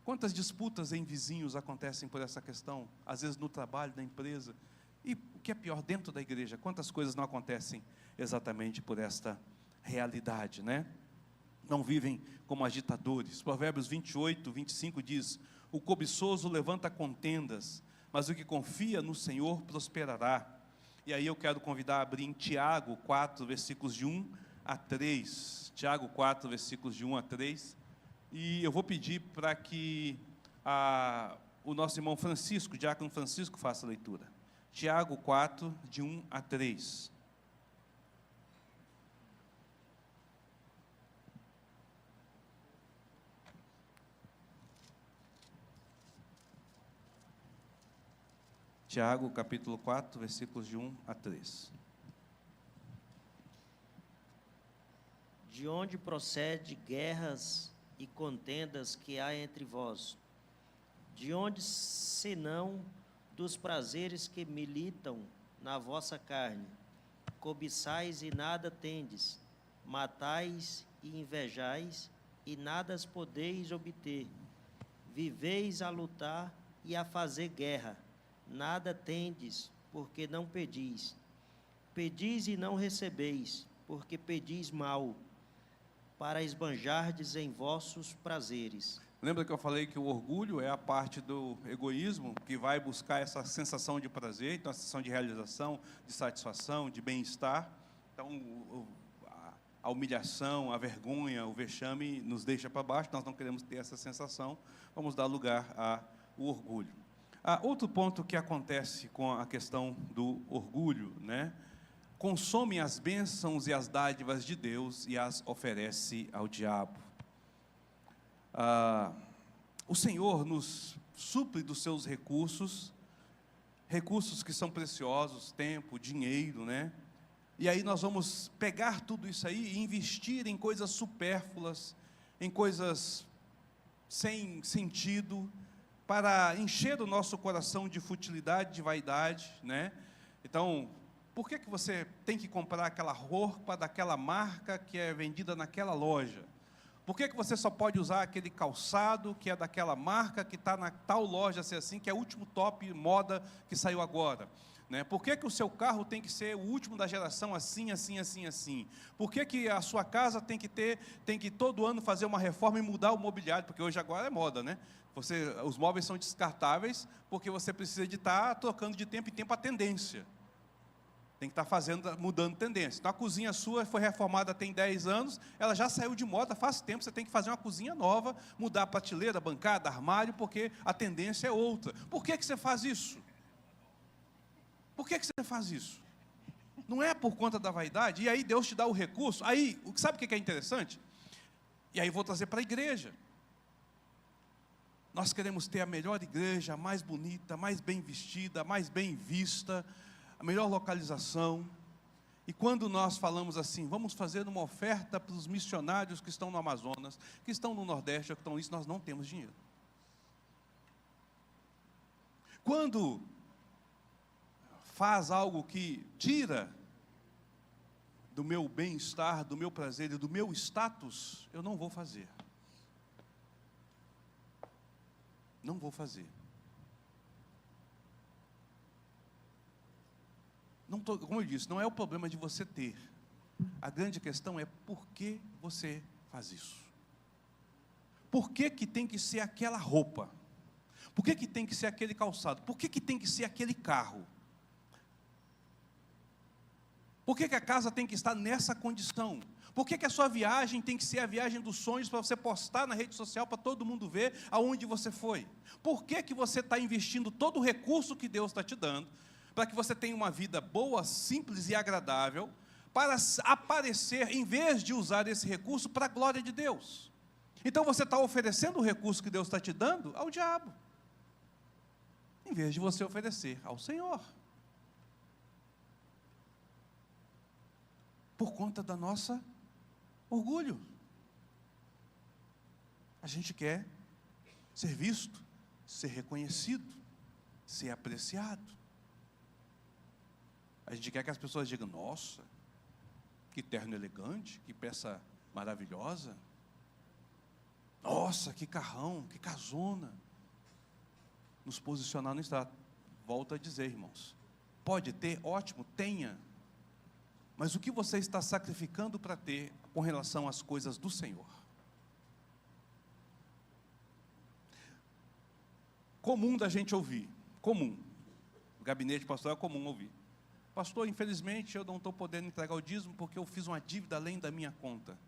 Quantas disputas em vizinhos acontecem por essa questão? Às vezes no trabalho, na empresa, e o que é pior, dentro da igreja, quantas coisas não acontecem exatamente por esta realidade, né? Não vivem como agitadores. Provérbios 28, 25 diz: o cobiçoso levanta contendas, mas o que confia no Senhor prosperará. E aí eu quero convidar a abrir em Tiago 4, versículos de 1 a 3. Tiago 4, versículos de 1 a 3. E eu vou pedir para que o nosso irmão Francisco, o diácono Francisco, faça a leitura. Tiago 4, de 1 a 3. Tiago, capítulo 4, versículos de 1 a 3. De onde procede guerras e contendas que há entre vós? De onde, senão, dos prazeres que militam na vossa carne? Cobiçais e nada tendes, matais e invejais, e nada as podeis obter. Viveis a lutar e a fazer guerra. Nada tendes, porque não pedis. Pedis e não recebeis, porque pedis mal, para esbanjardes em vossos prazeres. Lembra que eu falei que o orgulho é a parte do egoísmo que vai buscar essa sensação de prazer, então a sensação de realização, de satisfação, de bem-estar. Então a humilhação, a vergonha, o vexame nos deixa para baixo, nós não queremos ter essa sensação, vamos dar lugar ao orgulho. Outro ponto que acontece com a questão do orgulho, né? Consome as bênçãos e as dádivas de Deus e as oferece ao diabo. O Senhor nos supre dos seus recursos que são preciosos, tempo, dinheiro, né? E aí nós vamos pegar tudo isso aí e investir em coisas supérfluas, em coisas sem sentido, para encher o nosso coração de futilidade, de vaidade, né? Então, Por que você tem que comprar aquela roupa daquela marca que é vendida naquela loja? Por que você só pode usar aquele calçado que é daquela marca, que está na tal loja, assim, que é o último top moda que saiu agora? Né? Por que o seu carro tem que ser o último da geração assim, assim, assim, assim? Por que a sua casa tem que todo ano fazer uma reforma e mudar o mobiliário? Porque hoje agora é moda, né? Os móveis são descartáveis porque você precisa de estar trocando de tempo em tempo a tendência. Tem que estar mudando tendência. Então, a cozinha sua foi reformada tem 10 anos, ela já saiu de moda faz tempo, você tem que fazer uma cozinha nova, mudar a prateleira, bancada, armário, porque a tendência é outra. Por que você faz isso? Por que você faz isso? Não é por conta da vaidade? E aí Deus te dá o recurso. Aí, sabe o que é interessante? E aí vou trazer para a igreja. Nós queremos ter a melhor igreja, a mais bonita, mais bem vestida, mais bem vista, a melhor localização. E quando nós falamos assim, vamos fazer uma oferta para os missionários que estão no Amazonas, que estão no Nordeste, que estão nisso, nós não temos dinheiro. Quando faz algo que tira do meu bem-estar, do meu prazer e do meu status, eu não vou fazer. Não vou fazer. Como eu disse, não é o problema de você ter. A grande questão é por que você faz isso. Por que tem que ser aquela roupa? Por que tem que ser aquele calçado? Por que tem que ser aquele carro? Por que a casa tem que estar nessa condição? Por que a sua viagem tem que ser a viagem dos sonhos para você postar na rede social para todo mundo ver aonde você foi? Por que você está investindo todo o recurso que Deus está te dando para que você tenha uma vida boa, simples e agradável, para aparecer, em vez de usar esse recurso para a glória de Deus? Então você está oferecendo o recurso que Deus está te dando ao diabo, em vez de você oferecer ao Senhor. Por conta da nossa orgulho. A gente quer ser visto, ser reconhecido, ser apreciado. A gente quer que as pessoas digam, nossa, que terno elegante, que peça maravilhosa. Nossa, que carrão, que casona. Nos posicionar no estado. Volto a dizer, irmãos, pode ter, ótimo, tenha. Mas o que você está sacrificando para ter com relação às coisas do Senhor? Comum da gente ouvir, comum. O gabinete pastoral é comum ouvir. Pastor, infelizmente eu não estou podendo entregar o dízimo porque eu fiz uma dívida além da minha conta.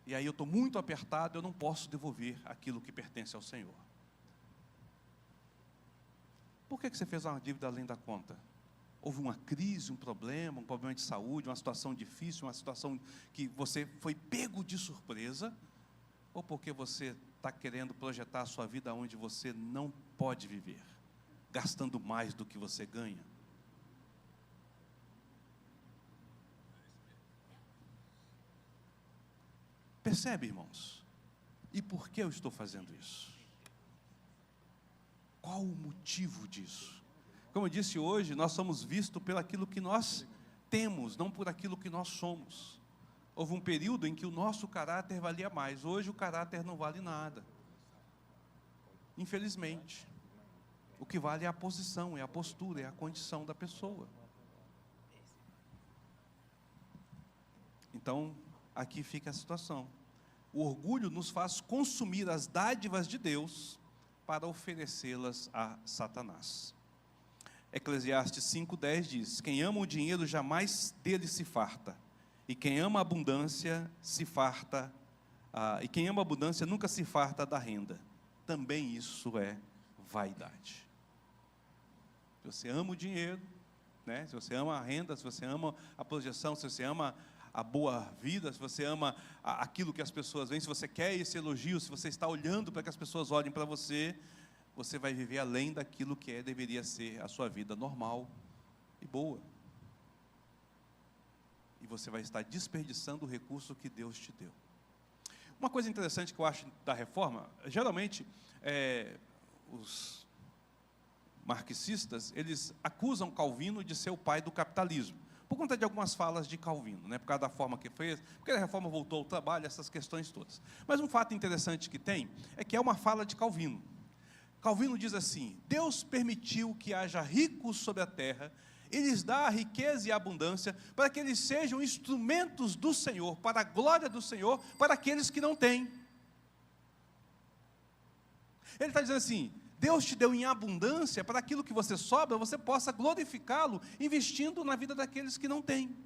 E aí eu estou muito apertado, eu não posso devolver aquilo que pertence ao Senhor. Por que você fez uma dívida além da conta? Houve uma crise, um problema de saúde, uma situação difícil, uma situação que você foi pego de surpresa, ou porque você está querendo projetar a sua vida onde você não pode viver, gastando mais do que você ganha? Percebe, irmãos? E por que eu estou fazendo isso? Qual o motivo disso? Como eu disse hoje, nós somos vistos pelo aquilo que nós temos, não por aquilo que nós somos. Houve um período em que o nosso caráter valia mais. Hoje o caráter não vale nada. Infelizmente. O que vale é a posição, é a postura, é a condição da pessoa. Então, aqui fica a situação. O orgulho nos faz consumir as dádivas de Deus para oferecê-las a Satanás. Eclesiastes 5:10 diz, quem ama o dinheiro jamais dele se farta, e quem ama a abundância se farta, e quem ama a abundância nunca se farta da renda. Também isso é vaidade. Se você ama o dinheiro, né? Se você ama a renda, se você ama a projeção, se você ama a boa vida, se você ama aquilo que as pessoas veem, se você quer esse elogio, se você está olhando para que as pessoas olhem para você, você vai viver além daquilo que deveria ser a sua vida normal e boa. E você vai estar desperdiçando o recurso que Deus te deu. Uma coisa interessante que eu acho da reforma, geralmente, marxistas, eles acusam Calvino de ser o pai do capitalismo, por conta de algumas falas de Calvino, né? Por causa da forma que fez, porque a reforma voltou ao trabalho, essas questões todas. Mas um fato interessante que tem é que é uma fala de Calvino. Calvino diz assim: Deus permitiu que haja ricos sobre a terra, e lhes dá a riqueza e a abundância, para que eles sejam instrumentos do Senhor, para a glória do Senhor, para aqueles que não têm. Ele está dizendo assim: Deus te deu em abundância para aquilo que você sobra, você possa glorificá-lo, investindo na vida daqueles que não têm.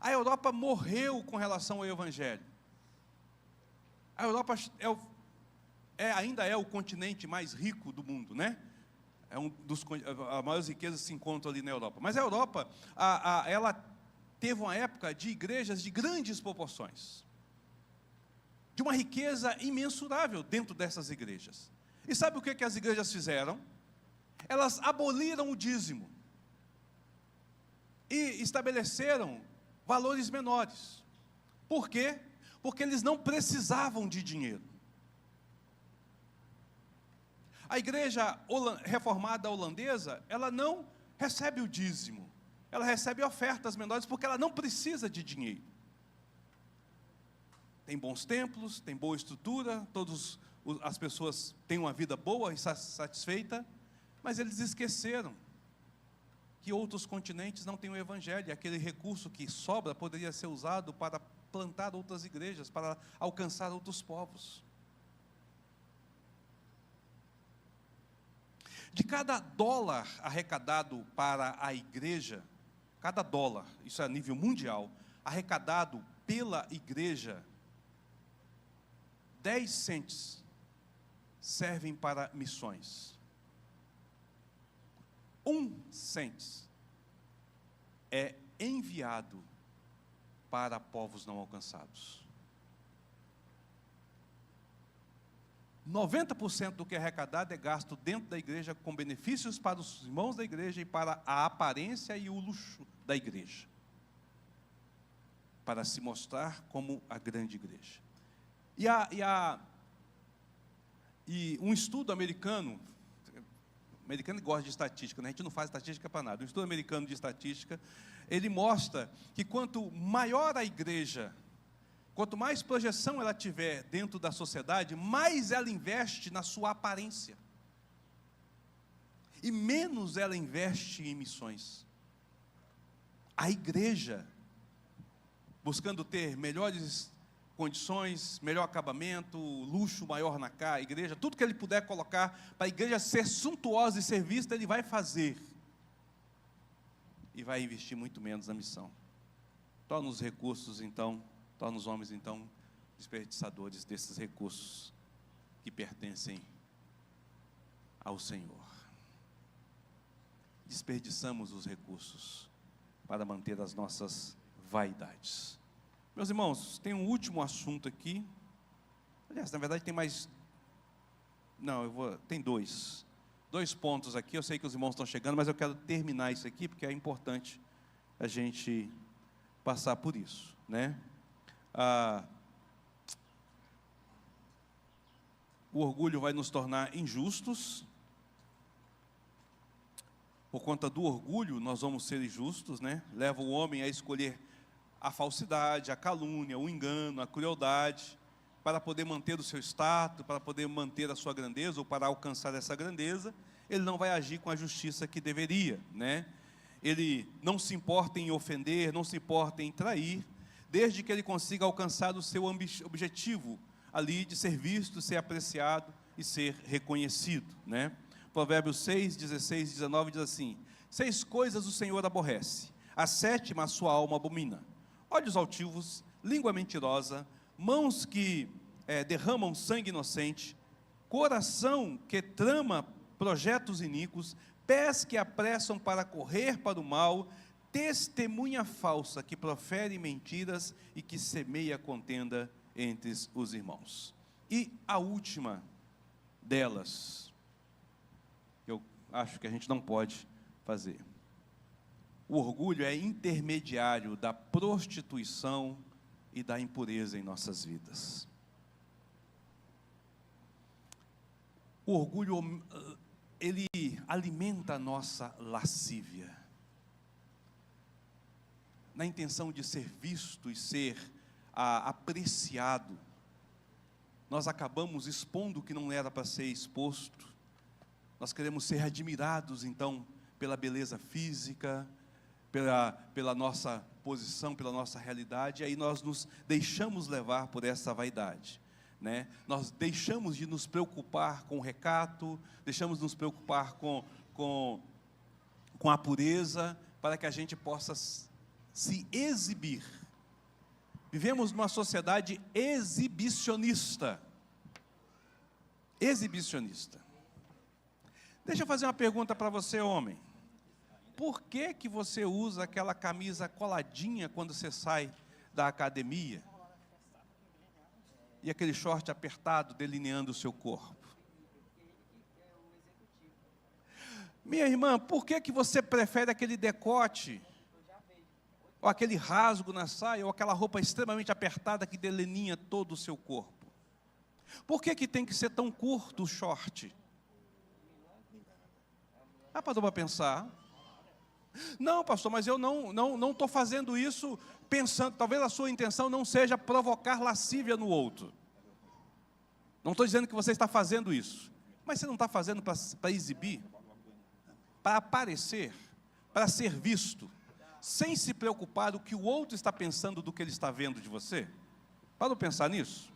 A Europa morreu com relação ao Evangelho. A Europa ainda é o continente mais rico do mundo, né? As maiores riquezas se encontram ali na Europa. Mas a Europa, ela teve uma época de igrejas de grandes proporções, de uma riqueza imensurável dentro dessas igrejas. E sabe o que as igrejas fizeram? Elas aboliram o dízimo e estabeleceram valores menores. Por quê? Porque eles não precisavam de dinheiro. A igreja reformada holandesa, ela não recebe o dízimo, ela recebe ofertas menores porque ela não precisa de dinheiro. Tem bons templos, tem boa estrutura, as pessoas têm uma vida boa e satisfeita, mas eles esqueceram que outros continentes não têm o Evangelho, e aquele recurso que sobra poderia ser usado para plantar outras igrejas, para alcançar outros povos. De cada dólar arrecadado para a igreja, cada dólar, isso é a nível mundial, arrecadado pela igreja, 10 centes servem para missões. 1 cente é enviado para povos não alcançados. 90% do que é arrecadado é gasto dentro da igreja com benefícios para os irmãos da igreja e para a aparência e o luxo da igreja, para se mostrar como a grande igreja. E um estudo americano gosta de estatística, né? A gente não faz estatística para nada. Um estudo americano de estatística, ele mostra que quanto maior a igreja, quanto mais projeção ela tiver dentro da sociedade, mais ela investe na sua aparência. E menos ela investe em missões. A igreja, buscando ter melhores condições, melhor acabamento, luxo maior na igreja, tudo que ele puder colocar para a igreja ser suntuosa e ser vista, ele vai fazer. E vai investir muito menos na missão. Torna os recursos, então, torna os homens, então, desperdiçadores desses recursos que pertencem ao Senhor. Desperdiçamos os recursos para manter as nossas vaidades. Meus irmãos, tem um último assunto aqui. Aliás, na verdade tem mais... Não, tem dois pontos aqui. Eu sei que os irmãos estão chegando, mas eu quero terminar isso aqui, porque é importante a gente passar por isso, né? O orgulho vai nos tornar injustos. Por conta do orgulho, nós vamos ser injustos, né? Leva o homem a escolher a falsidade, a calúnia, o engano, a crueldade, para poder manter o seu status, para poder manter a sua grandeza, ou para alcançar essa grandeza. Ele não vai agir com a justiça que deveria, né? Ele não se importa em ofender, não se importa em trair, desde que ele consiga alcançar o seu objetivo ali de ser visto, ser apreciado e ser reconhecido, né? Provérbios 6, 16 e 19 diz assim: 6 coisas o Senhor aborrece, a 7ª a sua alma abomina: olhos altivos, língua mentirosa, mãos que derramam sangue inocente, coração que trama projetos iníquos, pés que apressam para correr para o mal, testemunha falsa que profere mentiras e que semeia contenda entre os irmãos. E a última delas, que eu acho que a gente não pode fazer: o orgulho é intermediário da prostituição e da impureza em nossas vidas. O orgulho, ele alimenta a nossa lascívia. Na intenção de ser visto e ser apreciado, nós acabamos expondo o que não era para ser exposto. Nós queremos ser admirados, então, pela beleza física, pela nossa posição, pela nossa realidade, e aí nós nos deixamos levar por essa vaidade, né? Nós deixamos de nos preocupar com o recato, deixamos de nos preocupar com a pureza, para que a gente possa se exibir. Vivemos numa sociedade exibicionista. Exibicionista. Deixa eu fazer uma pergunta para você, homem. Por que que você usa aquela camisa coladinha quando você sai da academia? E aquele short apertado delineando o seu corpo? Minha irmã, por que que você prefere aquele decote? Ou aquele rasgo na saia, ou aquela roupa extremamente apertada que delineia todo o seu corpo? Por que que tem que ser tão curto o short? Parou para pensar? Não, pastor, mas eu não estou fazendo isso pensando, talvez a sua intenção não seja provocar lascívia no outro. Não estou dizendo que você está fazendo isso, mas você não está fazendo para exibir, para aparecer, para ser visto, sem se preocupar do que o outro está pensando do que ele está vendo de você? Para pensar nisso.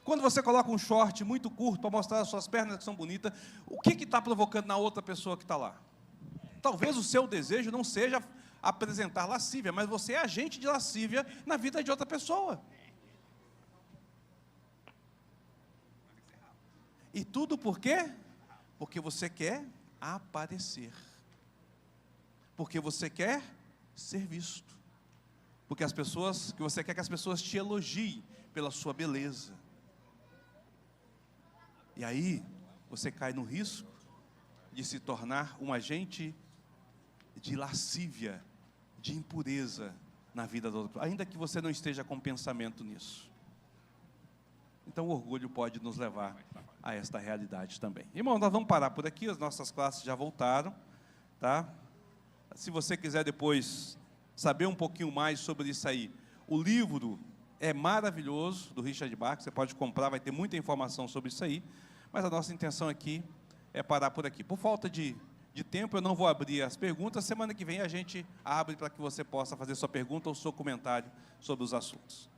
Quando você coloca um short muito curto para mostrar as suas pernas que são bonitas, o que está provocando na outra pessoa que está lá? Talvez o seu desejo não seja apresentar lascívia, mas você é agente de lascívia na vida de outra pessoa. E tudo por quê? Porque você quer aparecer. Porque você quer ser visto. Porque você quer que as pessoas te elogiem pela sua beleza. E aí, você cai no risco de se tornar um agente de lascívia, de impureza na vida do outro, ainda que você não esteja com pensamento nisso. Então, o orgulho pode nos levar a esta realidade também. Irmão, nós vamos parar por aqui, as nossas classes já voltaram, tá? Se você quiser depois saber um pouquinho mais sobre isso aí, o livro é maravilhoso, do Richard Bach, você pode comprar, vai ter muita informação sobre isso aí, mas a nossa intenção aqui é parar por aqui. Por falta de tempo, eu não vou abrir as perguntas. Semana que vem a gente abre para que você possa fazer sua pergunta ou seu comentário sobre os assuntos.